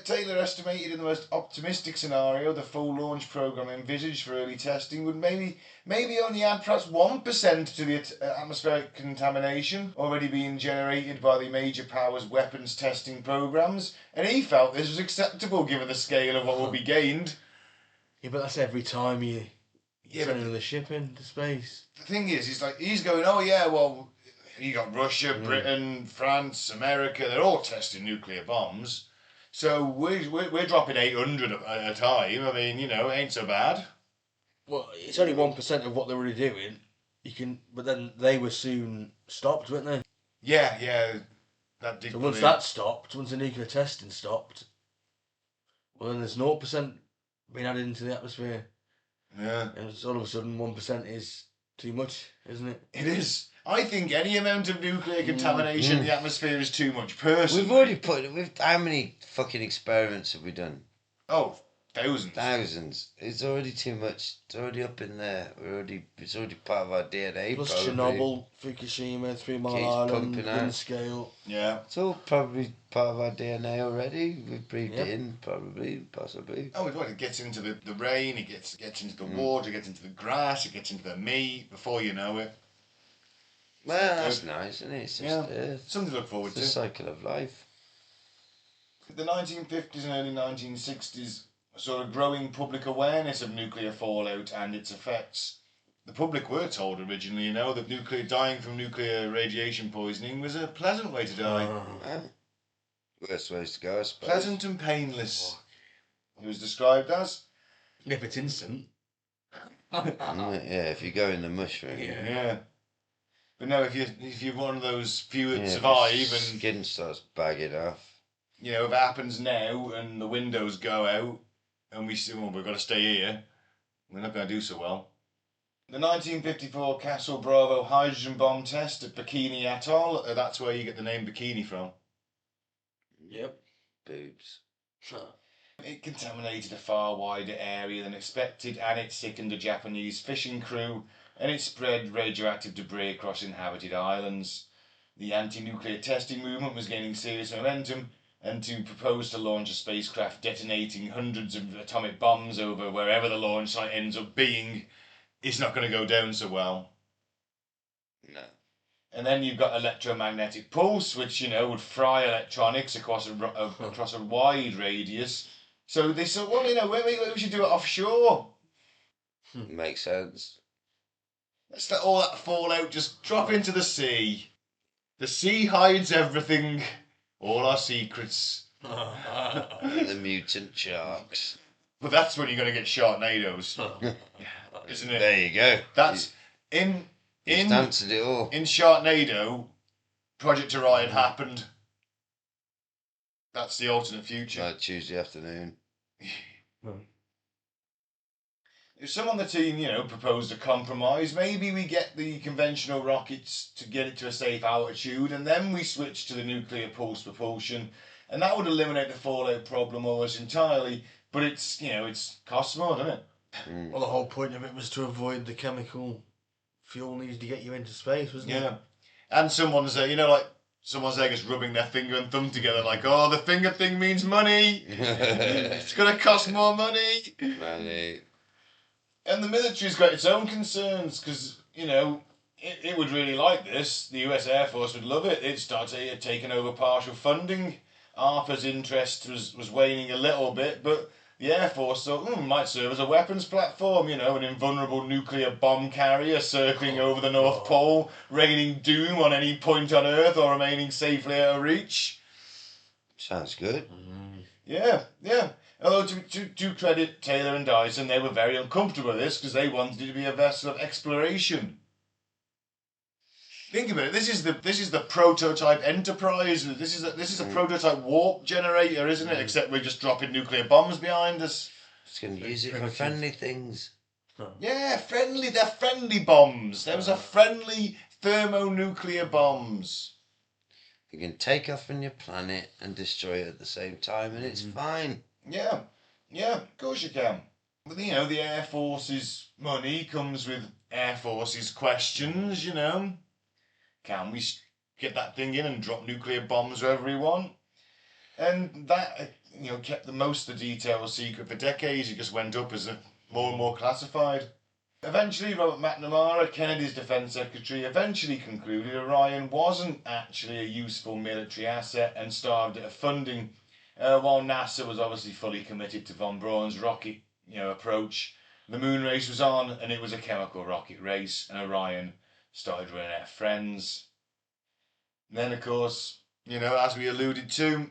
Taylor estimated in the most optimistic scenario, the full launch program envisaged for early testing would maybe only add perhaps 1% to the atmospheric contamination already being generated by the major powers' weapons testing programs, and he felt this was acceptable given the scale of what will be gained. Yeah, but that's every time you send the ship into space. The thing is, he's going, oh yeah, well, you got Russia, Britain, France, America, they're all testing nuclear bombs. So we're dropping 800 at a time. I mean, it ain't so bad. Well, it's only 1% of what they're really doing. But then they were soon stopped, weren't they? Yeah. That did. So once that stopped, once the nuclear testing stopped, well, then there's 0% being added into the atmosphere. Yeah. And it's all of a sudden 1% is too much, isn't it? It is. I think any amount of nuclear contamination in the atmosphere is too much. Personally, We've already how many fucking experiments have we done? Oh, thousands. Thousands. It's already too much. It's already up in there. It's already part of our DNA. Plus probably. Chernobyl, Fukushima, 3 Mile Keeps Island, pumping out. Windscale. Yeah. It's all probably part of our DNA already. We've breathed Yep. it in, probably, possibly. Oh, it gets into the rain. It gets into the water. It gets into the grass. It gets into the meat. Before you know it. Well, that's nice, isn't it? It's just something to look forward it's to. a cycle of life. The 1950s and early 1960s saw a growing public awareness of nuclear fallout and its effects. The public were told originally, that dying from nuclear radiation poisoning was a pleasant way to die. Worst ways to go, I suppose. Pleasant and painless. It was described as. If it's instant. Yeah, if you go in the mushroom. Yeah. But no, if you're one of those few that Yeah, survive your and skin starts bagging off. if it happens now and the windows go out and we've got to stay here, we're not going to do so well. The 1954 Castle Bravo hydrogen bomb test at Bikini Atoll, that's where you get the name Bikini from. Yep. Boobs. It contaminated a far wider area than expected, and it sickened a Japanese fishing crew, and it spread radioactive debris across inhabited islands. The anti-nuclear testing movement was gaining serious momentum, and to propose to launch a spacecraft detonating hundreds of atomic bombs over wherever the launch site ends up being is not going to go down so well. No. And then you've got electromagnetic pulse, which, would fry electronics across a wide radius. So they said, well, maybe we should do it offshore. Makes sense. Let's let all that fallout just drop into the sea. The sea hides everything. All our secrets. The mutant sharks. But that's when you're going to get Sharknadoes. Isn't it? There you go. That's You've answered it all. In Sharknado, Project Orion happened. That's the alternate future. Tuesday afternoon. If some on the team, proposed a compromise, maybe we get the conventional rockets to get it to a safe altitude, and then we switch to the nuclear pulse propulsion, and that would eliminate the fallout problem almost entirely. But it's costs more, doesn't it? Well, the whole point of it was to avoid the chemical fuel needed to get you into space, wasn't it? Yeah. And someone's someone's there just rubbing their finger and thumb together like, oh, the finger thing means money. It's going to cost more money. Money. And the military's got its own concerns because, it would really like this. The US Air Force would love it. It started taking over partial funding. ARPA's interest was waning a little bit, but the Air Force thought, might serve as a weapons platform, an invulnerable nuclear bomb carrier circling over the North Pole, raining doom on any point on Earth or remaining safely out of reach. Sounds good. Yeah. Although, to credit Taylor and Dyson, they were very uncomfortable with this because they wanted it to be a vessel of exploration. Think about it. This is the prototype Enterprise. This is a prototype warp generator, isn't it? Except we're just dropping nuclear bombs behind us. Just going to use it for friendly things. Yeah, friendly. They're friendly bombs. Those are friendly thermonuclear bombs. You can take off from your planet and destroy it at the same time, and it's fine. Yeah, of course you can. But the Air Force's money comes with Air Force's questions. Can we get that thing in and drop nuclear bombs wherever we want? And that, kept most of the details secret for decades. It just went up as more and more classified. Eventually, Robert McNamara, Kennedy's defense secretary, concluded Orion wasn't actually a useful military asset and starved it of funding, while NASA was obviously fully committed to von Braun's rocket, approach. The moon race was on, and it was a chemical rocket race, and Orion started running out of friends. And then, of course, as we alluded to,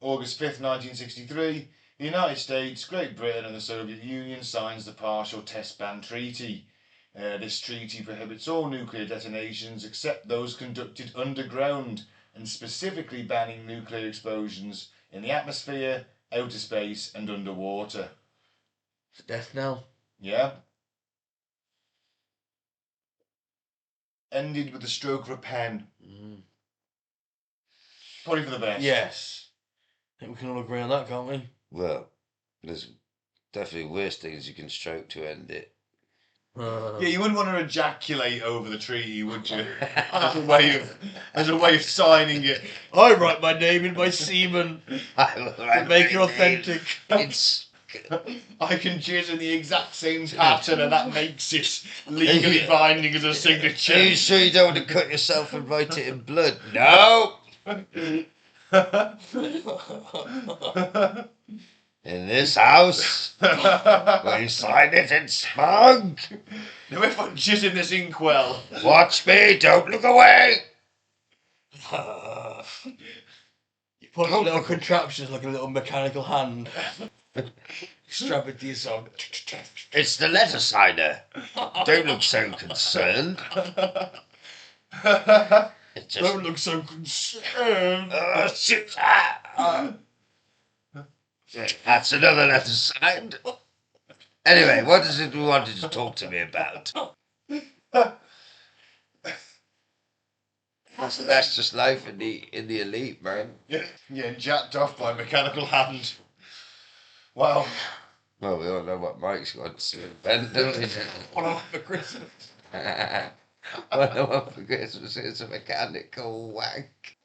August 5th, 1963, the United States, Great Britain and the Soviet Union signs the Partial Test Ban Treaty. This treaty prohibits all nuclear detonations except those conducted underground, and specifically banning nuclear explosions in the atmosphere, outer space and underwater. It's death knell. Yeah. Ended with the stroke of a pen. Probably for the best. Yes. I think we can all agree on that, can't we? Well, there's definitely worse things you can stroke to end it. Yeah, you wouldn't want to ejaculate over the treaty, would you? as a way of signing it. I write my name in my semen to make it authentic. It's I can jizz in the exact same pattern and that makes it legally binding as a signature. Are you sure you don't want to cut yourself and write it in blood? No! In this house, we sign it in smug. Now if I jizz in this inkwell. Watch me, don't look away. You put little contraptions like a little mechanical hand. Strap it to your song. It's the letter signer. Don't look so concerned. It just... Don't look so concerned. Shit. That's another letter signed. Anyway, what is it you wanted to talk to me about? That's just life in the elite, man. Yeah, and jacked off by a mechanical hand. Wow. Well, we all know what Mike's got to invent, don't we? What I want for Christmas. What I want for Christmas is a mechanical wank.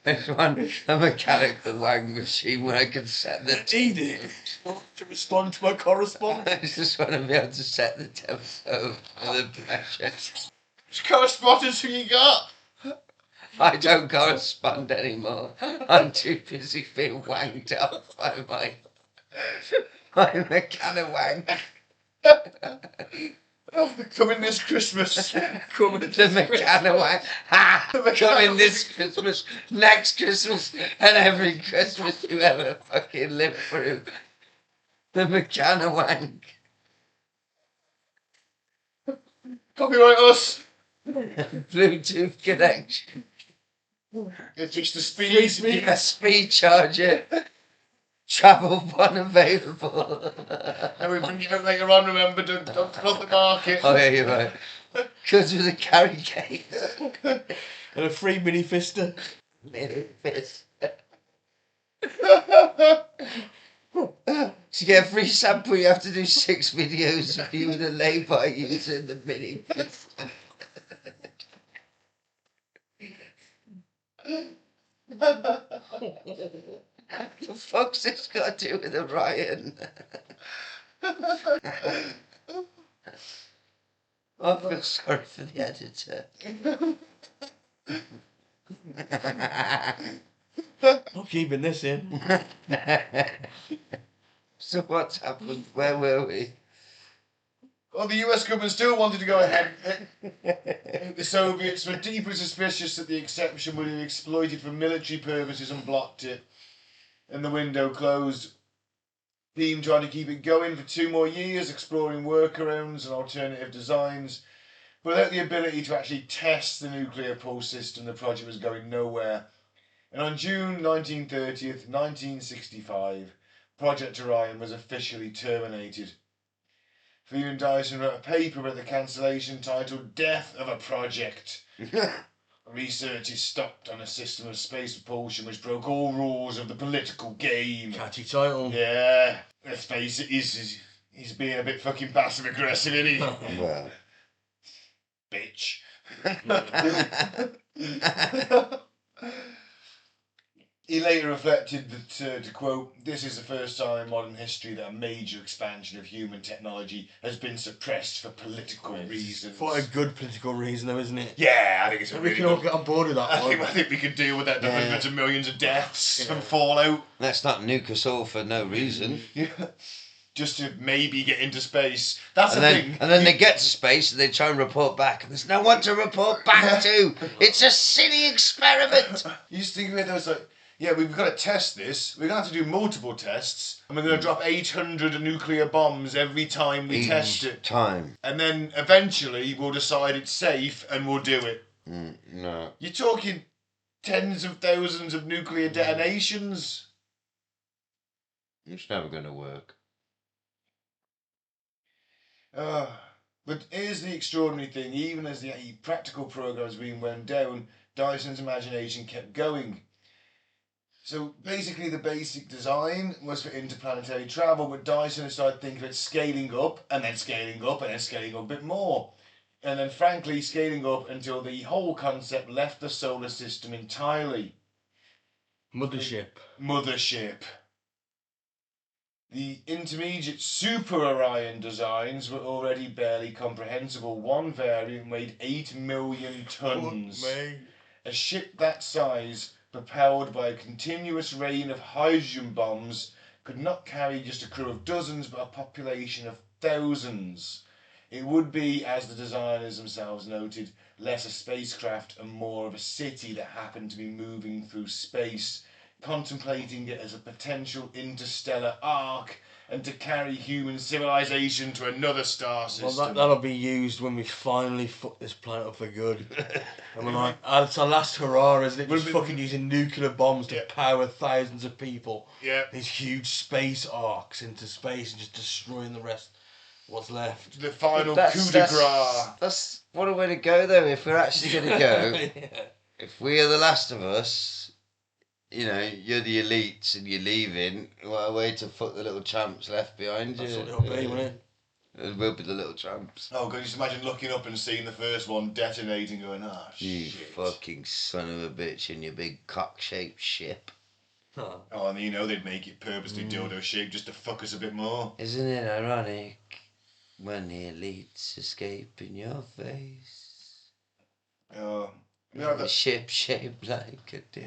This one, a mechanical wank machine where I can set the... Edith, to respond to my correspondence. I just want to be able to set the temperature for the pressure. Which correspondence have you got? I don't correspond anymore. I'm too busy being wanked up by my mechanical wank. Coming this Christmas. Coming The mechanical wank. Ha! Coming this Christmas, next Christmas, and every Christmas you ever fucking live through. The mechanical wank. Copyright us. Bluetooth connection. It's just the speed. A speed charger. Travel one available. And we bring it out later on, remember, don't flood the market. Oh yeah, you're right. Comes with a carry case. And a free mini fister. Mini fist. To get a free sample, you have to do 6 videos of you and a lay-by using the mini fist. What the fuck's this got to do with Orion? I feel sorry for the editor. I'm keeping this in. So what's happened? Where were we? Well, the US government still wanted to go ahead. The Soviets were deeply suspicious that the exception would be exploited for military purposes and blocked it. And the window closed. Team tried to keep it going for 2 more years, exploring workarounds and alternative designs. But without the ability to actually test the nuclear pulse system, the project was going nowhere. And on June 1930th, 1965, Project Orion was officially terminated. Freeman and Dyson wrote a paper about the cancellation titled Death of a Project. Research is stopped on a system of space propulsion which broke all rules of the political game. Catchy title. Yeah, let's face it, he's being a bit fucking passive aggressive, isn't he? Well. Bitch. He later reflected that, to quote, "This is the first time in modern history that a major expansion of human technology has been suppressed for political reasons." Quite a good political reason, though, isn't it? Yeah, I think it's a We really can all good... get on board with that one. I think we could deal with that. The Yeah. hundreds of millions of deaths from fallout. Let's not nuke us all for no reason. Just to maybe get into space. That's And the then, thing. and then they get to space and they try and report back, and there's no one to report back to. It's a silly experiment. You used to think of it as like, yeah, we've got to test this. We're going to have to do multiple tests. And we're going to drop 800 nuclear bombs every time we test it. Time. And then eventually we'll decide it's safe and we'll do it. No. You're talking tens of thousands of nuclear detonations. It's never going to work. But here's the extraordinary thing. Even as the practical programs being wound down, Dyson's imagination kept going. So basically the basic design was for interplanetary travel, but Dyson had started thinking about scaling up, and then scaling up, and then scaling up a bit more. And then frankly scaling up until the whole concept left the solar system entirely. Mothership. The intermediate Super Orion designs were already barely comprehensible. One variant weighed 8 million tons. A ship that size, propelled by a continuous rain of hydrogen bombs, could not carry just a crew of dozens but a population of thousands. It would be, as the designers themselves noted, less a spacecraft and more of a city that happened to be moving through space, contemplating it as a potential interstellar arc and to carry human civilization to another star system. Well, that'll be used when we finally fuck this planet up for good. And we're like, it's our last hurrah, isn't it? Just fucking using nuclear bombs to power thousands of people. Yeah. These huge space arcs into space and just destroying the rest, what's left. The final coup de grace. That's what a way to go, though, if we're actually going to go. Yeah. If we are the last of us, you know, you're the elites and you're leaving, what a way to fuck the little tramps left behind you. That's what it'll be, won't it? It will be the little tramps. Oh, God, just imagine looking up and seeing the first one detonate and going, You shit. fucking son of a bitch in your big cock-shaped ship. Oh, and you know they'd make it purposely dildo-shaped just to fuck us a bit more. Isn't it ironic when the elites escape in your face? Oh. The ship shaped like a dick.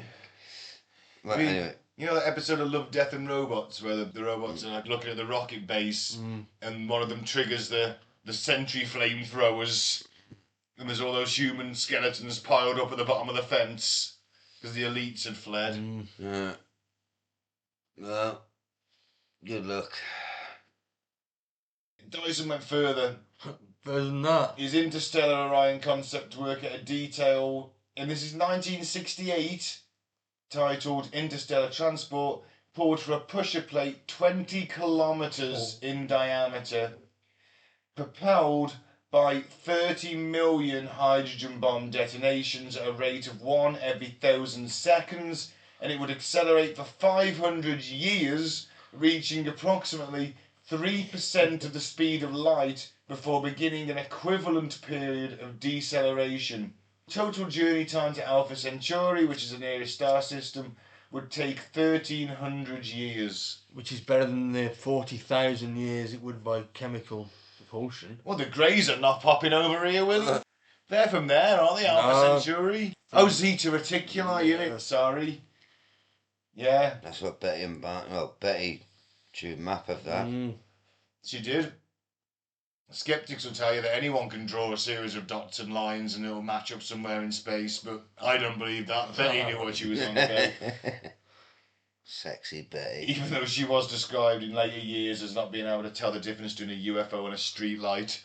Well, anyway. You know that episode of Love, Death and Robots where the robots are like looking at the rocket base and one of them triggers the sentry flamethrowers and there's all those human skeletons piled up at the bottom of the fence because the elites had fled. Yeah. Well, good luck. Dyson went further. Further than that. His interstellar Orion concept work at a detail, and this is 1968, titled Interstellar Transport, called for a pusher plate 20 kilometres in diameter, propelled by 30 million hydrogen bomb detonations at a rate of 1 every 1,000 seconds, and it would accelerate for 500 years, reaching approximately 3% of the speed of light before beginning an equivalent period of deceleration. Total journey time to Alpha Centauri, which is the nearest star system, would take 1,300 years. Which is better than the 40,000 years it would by chemical propulsion. Well, the Greys are not popping over here, will they? They're from there, aren't they, Alpha Centauri? Oh, Zeta Reticuli, innit? Sorry. Yeah. That's what Betty drew a map of that. She did. Skeptics will tell you that anyone can draw a series of dots and lines and it'll match up somewhere in space, but I don't believe that. Betty knew what she was on about. Sexy Betty. Even though she was described in later years as not being able to tell the difference between a UFO and a street light.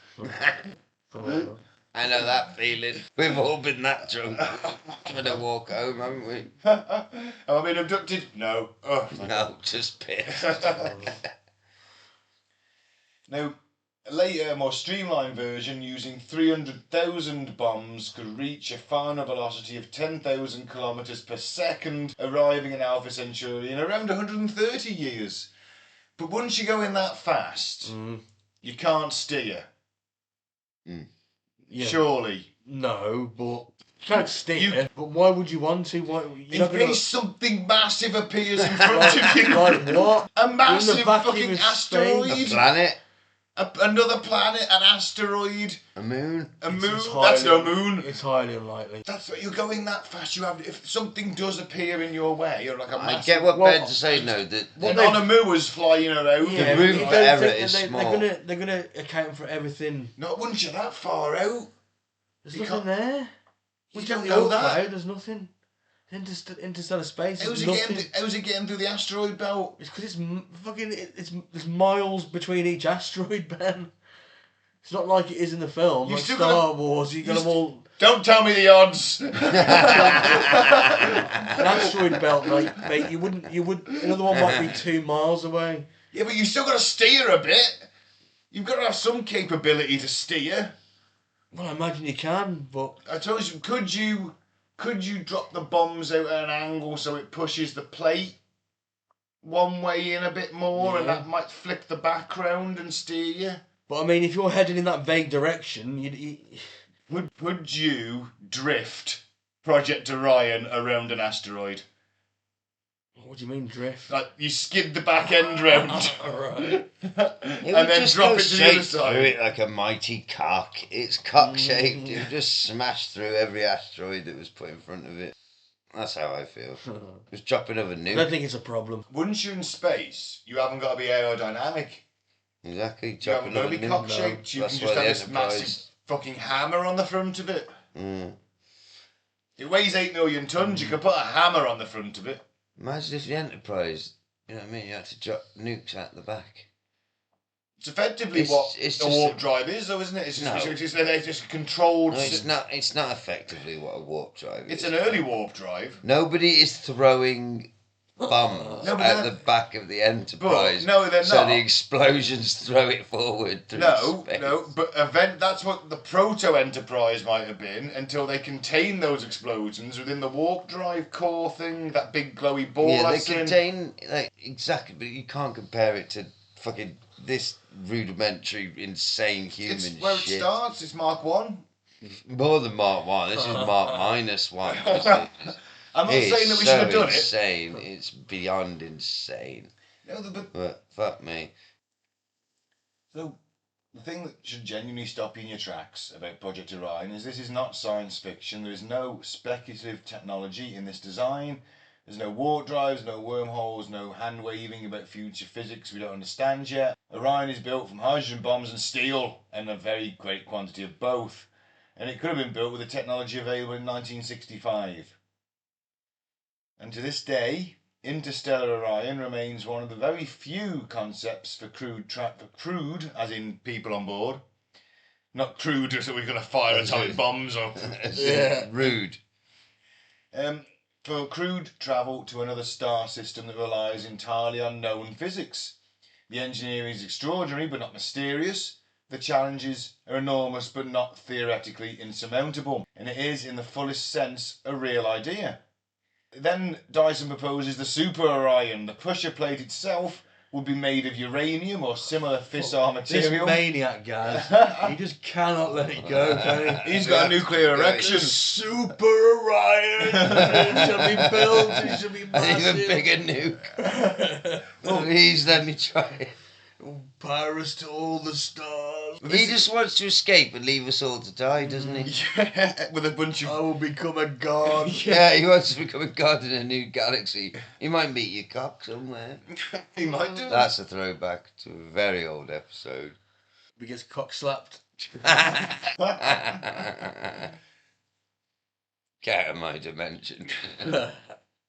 I know that feeling. We've all been that drunk. Trying to walk home, haven't we? Have I been abducted? No. Oh, no, just pissed. Now, a later, more streamlined version using 300,000 bombs could reach a final velocity of 10,000 kilometres per second, arriving in Alpha Centauri in around 130 years. But once you go in that fast, you can't steer. Yeah. Surely. No, but you can't steer. But why would you want to? Why, in case something massive appears in front of you. Like what? A massive fucking asteroid. A planet. Another planet, an asteroid, a moon. A moon. That's no moon. It's highly unlikely. That's what you're going that fast. You have if something does appear in your way, you're like a massive. I get what Ben's saying though. That non-moors flying around. Yeah, the room for error is small. They're gonna account for everything. Not once you're that far out. There's nothing there. We don't know that. There's nothing. Interstellar space. How's it getting through the asteroid belt? It's because there's miles between each asteroid, Ben. It's not like it is in the film. Like Star Wars, you got them all. Don't tell me the odds. An asteroid belt, mate. You would. Another one might be 2 miles away. Yeah, but you still got to steer a bit. You've got to have some capability to steer. Well, I imagine you can, but I told you, could you drop the bombs out at an angle so it pushes the plate one way in a bit more, and that might flick the background and steer you? But I mean, if you're heading in that vague direction, Would you drift Project Orion around an asteroid? What do you mean drift? Like you skid the back end round, Right. and then drop it to the other side. Through it like a mighty cock. It's cock shaped. It would just smash through every asteroid that was put in front of it. That's how I feel. Just dropping of a nuke. I don't think it's a problem. Once you're in space, you haven't got to be aerodynamic. Exactly. You haven't got to be cock shaped. You can just have this massive fucking hammer on the front of it. It weighs 8 million tons. You can put a hammer on the front of it. Imagine if the Enterprise, you know what I mean, you had to drop nukes out the back. It's effectively what a warp drive is, though, isn't it? It's just a controlled. No, it's not. It's not effectively what a warp drive is. It's an early warp drive. Nobody is throwing bombs out the back of the Enterprise. No, they're not. So the explosions throw it forward through space. No, but that's what the proto-Enterprise might have been until they contain those explosions within the warp drive core thing, that big glowy ball. Yeah, they contain exactly, but you can't compare it to fucking this rudimentary, insane human shit. It's where it starts. It's Mark 1. More than Mark 1. This is Mark -1. I'm not saying that we should have done insane. It's beyond insane. No, but fuck me. So, the thing that should genuinely stop you in your tracks about Project Orion is this is not science fiction. There is no speculative technology in this design. There's no warp drives, no wormholes, no hand-waving about future physics we don't understand yet. Orion is built from hydrogen bombs and steel, and a very great quantity of both. And it could have been built with the technology available in 1965. And to this day, interstellar Orion remains one of the very few concepts for crewed, as in people on board. Not crude, so we're going to fire atomic bombs or... Rude. For crewed travel to another star system that relies entirely on known physics. The engineering is extraordinary but not mysterious. The challenges are enormous but not theoretically insurmountable. And it is, in the fullest sense, a real idea. Then Dyson proposes the Super Orion. The pressure plate itself would be made of uranium or similar fissile material. This maniac, guys, he just cannot let it go, can he? He's got a nuclear erection. Super Orion. It shall be built. It shall be massive. An even bigger nuke. Please let me try it. Pirates to all the stars. He just wants to escape and leave us all to die, doesn't he? Yeah, with a bunch of... I will become a god. Yeah, he wants to become a god in a new galaxy. He might meet your cock somewhere. He might do. That's a throwback to a very old episode. He gets cock slapped. Get out of my dimension.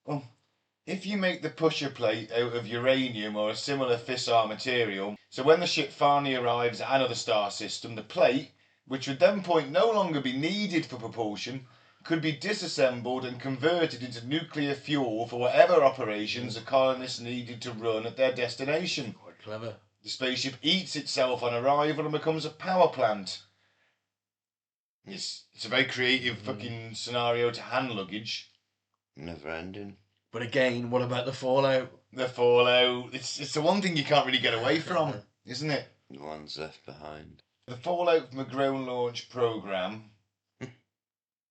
Well, if you make the pusher plate out of uranium or a similar fissile material, so when the ship finally arrives at another star system, the plate, which would then point no longer be needed for propulsion, could be disassembled and converted into nuclear fuel for whatever operations the colonists needed to run at their destination. Quite clever. The spaceship eats itself on arrival and becomes a power plant. It's a very creative fucking scenario to hand luggage. Never ending. But again, what about the fallout? The fallout. It's the one thing you can't really get away from, isn't it? The ones left behind. The fallout from the ground launch programme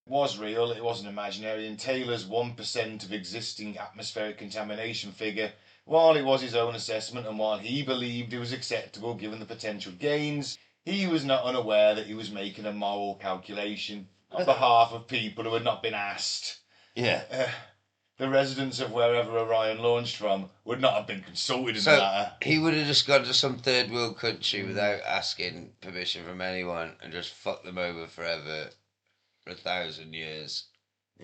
was real, it wasn't imaginary, and Taylor's 1% of existing atmospheric contamination figure, while it was his own assessment and while he believed it was acceptable given the potential gains, he was not unaware that he was making a moral calculation on behalf of people who had not been asked. Yeah. The residents of wherever Orion launched from would not have been consulted in the matter. He would have just gone to some third world country without asking permission from anyone and just fucked them over forever for 1,000 years.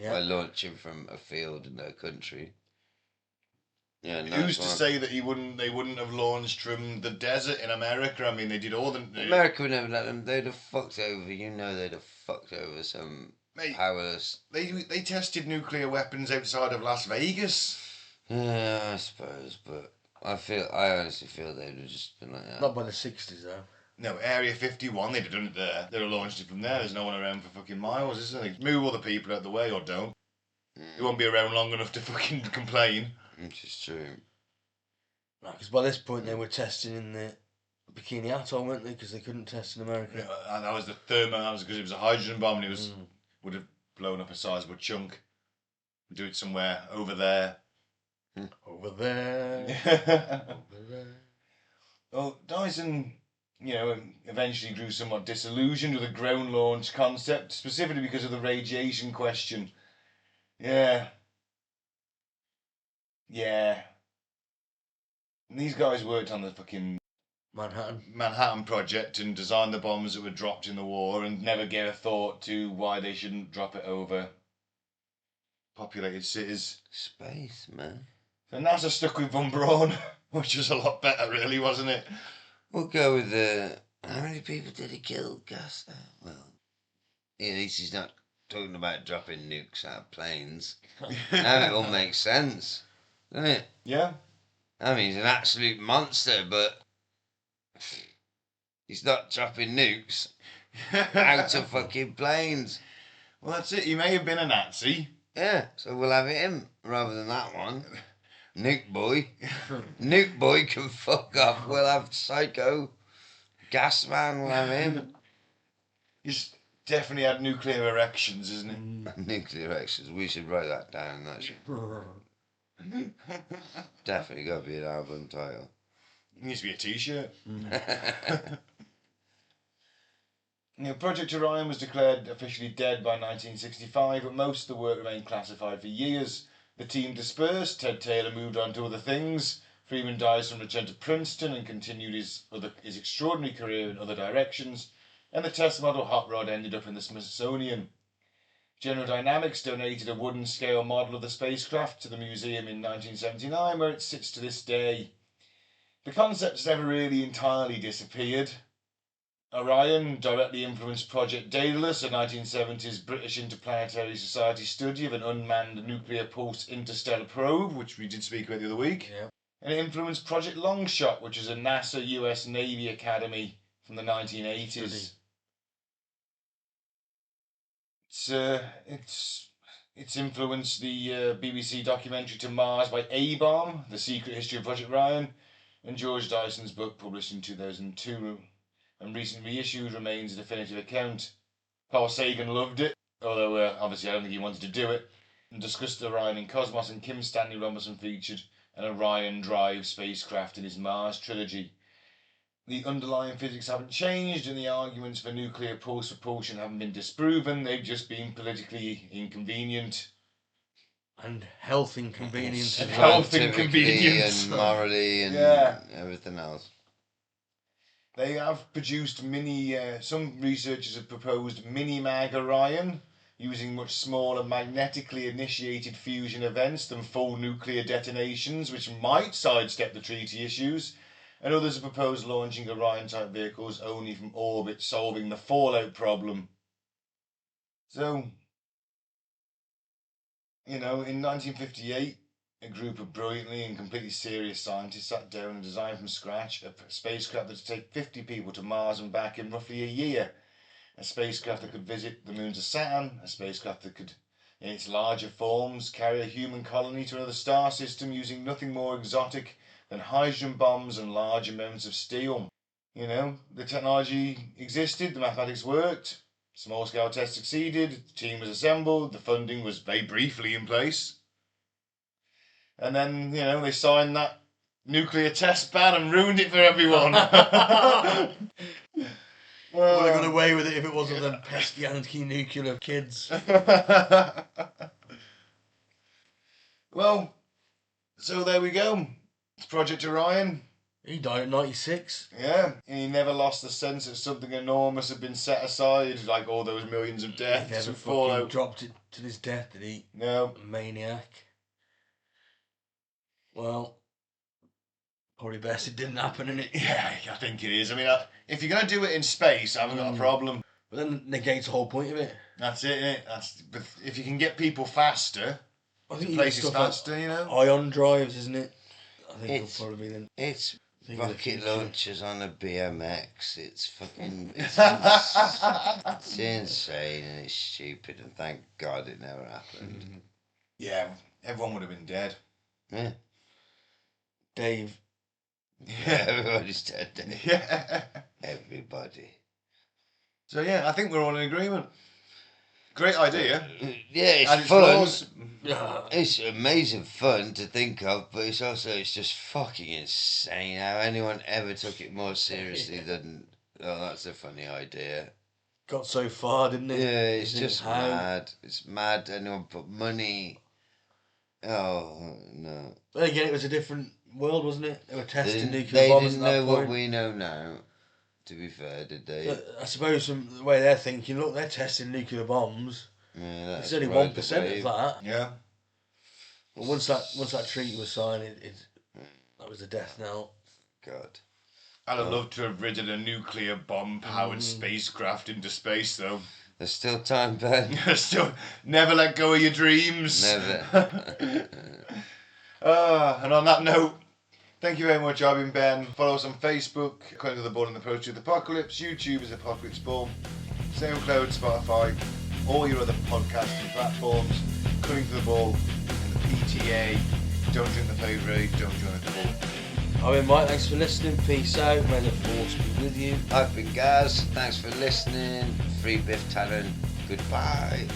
by launching from a field in their country. Yeah, who's to say that they wouldn't have launched from the desert in America? I mean, they did all the... America would never let them. They'd have fucked over, they'd have fucked over some powerless... They tested nuclear weapons outside of Las Vegas. Yeah, I suppose, but I honestly feel they'd have just been like that. Not by the 60s, though. No, Area 51, they'd have done it there. They'd have launched it from there. There's no one around for fucking miles, is there? They move all the people out of the way or don't. They won't be around long enough to fucking complain. Which is true. Because by this point they were testing in the Bikini Atoll, weren't they? Because they couldn't test in America. Yeah, and that was the thermo. That was because it was a hydrogen bomb, and it would have blown up a sizable chunk. Do it somewhere over there. Over there. Over there. Well, Dyson, eventually grew somewhat disillusioned with the ground launch concept, specifically because of the radiation question. Yeah. And these guys worked on the fucking Manhattan Project and designed the bombs that were dropped in the war and never gave a thought to why they shouldn't drop it over populated cities. Space, man. So NASA stuck with Von Braun, which was a lot better, really, wasn't it? We'll go with the... How many people did he kill, Gus? Well, at least he's not talking about dropping nukes out of planes. Now it all makes sense, doesn't it? Yeah. I mean, he's an absolute monster, but he's not dropping nukes out of fucking planes. Well, that's it. He may have been a Nazi. Yeah, so we'll have him rather than that one. Nuke boy. Nuke boy can fuck off. We'll have Psycho. Gas man, we'll have him. He's definitely had nuclear erections, isn't he? Nuclear erections. We should write that down. That should definitely got to be an album title. It needs to be a t-shirt. Project Orion was declared officially dead by 1965, but most of the work remained classified for years. The team dispersed. Ted Taylor moved on to other things. Freeman Dyson returned to Princeton and continued his extraordinary career in other directions. And the test model Hot Rod ended up in the Smithsonian. General Dynamics donated a wooden scale model of the spacecraft to the museum in 1979, where it sits to this day. The concept has never really entirely disappeared. Orion directly influenced Project Daedalus, a 1970s British Interplanetary Society study of an unmanned nuclear pulse interstellar probe, which we did speak about the other week. Yeah. And it influenced Project Longshot, which is a NASA US Navy Academy from the 1980s. It's influenced the BBC documentary To Mars by A-Bomb, The Secret History of Project Orion, and George Dyson's book published in 2002 and recently reissued remains a definitive account. Carl Sagan loved it, although obviously I don't think he wanted to do it, and discussed Orion in Cosmos, and Kim Stanley Robinson featured an Orion Drive spacecraft in his Mars trilogy. The underlying physics haven't changed, and the arguments for nuclear pulse propulsion haven't been disproven. They've just been politically inconvenient. And health inconvenience. And health inconvenience. And morally and everything else. They have produced some researchers have proposed mini-mag Orion, using much smaller magnetically initiated fusion events than full nuclear detonations, which might sidestep the treaty issues. And others have proposed launching Orion-type vehicles only from orbit, solving the fallout problem. So, in 1958, a group of brilliantly and completely serious scientists sat down and designed from scratch a spacecraft that would take 50 people to Mars and back in roughly a year. A spacecraft that could visit the moons of Saturn, a spacecraft that could, in its larger forms, carry a human colony to another star system using nothing more exotic than hydrogen bombs and large amounts of steel. The technology existed, the mathematics worked, small-scale tests succeeded, the team was assembled, the funding was very briefly in place. And then, they signed that nuclear test ban and ruined it for everyone. Well, would have got away with it if it wasn't them pesky anti-nuclear kids. Well, so there we go. It's Project Orion. He died at 96. Yeah, and he never lost the sense that something enormous had been set aside, like all those millions of He deaths never and fucking fallout. dropped it to his death, did he? No. Maniac. Well, probably best it didn't happen, innit? Yeah, I think it is. I mean, if you're going to do it in space, I haven't got a problem. But then negates the whole point of it. That's it, innit? But if you can get people faster, I think places stuff faster, like you know? Ion drives, isn't it? I think It's- it'll probably be then. It's Think of the rocket future. launchers on a BMX. It's fucking. It's insane and it's stupid, and thank God it never happened. Yeah, everyone would have been dead. Yeah. Dave. Yeah, everybody's dead. Dave. Yeah. Everybody. So yeah, I think we're all in agreement. Great idea. Yeah, And it's fun. flaws. It's amazing fun to think of, but it's just fucking insane how anyone ever took it more seriously than, oh, that's a funny idea. Got so far, didn't it? Yeah, it's Isn't it just how? mad. It's mad. Anyone put money. Oh, no. But again, it was a different world, wasn't it? They were testing nuclear They bombs didn't at that know what point. we know now, to be fair, did they? But I suppose from the way they're thinking, look, they're testing nuclear bombs. Yeah, that's It's only right, 1% the of that. Yeah. But once that treaty was signed, that was the death knell. God. I'd have loved to have ridden a nuclear bomb-powered spacecraft into space, though. There's still time, Ben. Still, never let go of your dreams. Never. And on that note, thank you very much. I've been Ben. Follow us on Facebook, according to the Board and the Approach to the Apocalypse. YouTube is Apocalypse Bomb. SoundCloud, Spotify, all your other podcasting platforms. Cutting to the Ball and the PTA. Don't drink the favourite, don't join the double. I've been Mike, thanks for listening. Peace out. May the force be with you. I've been Gaz. Thanks for listening. Free Biff Tannen. Goodbye.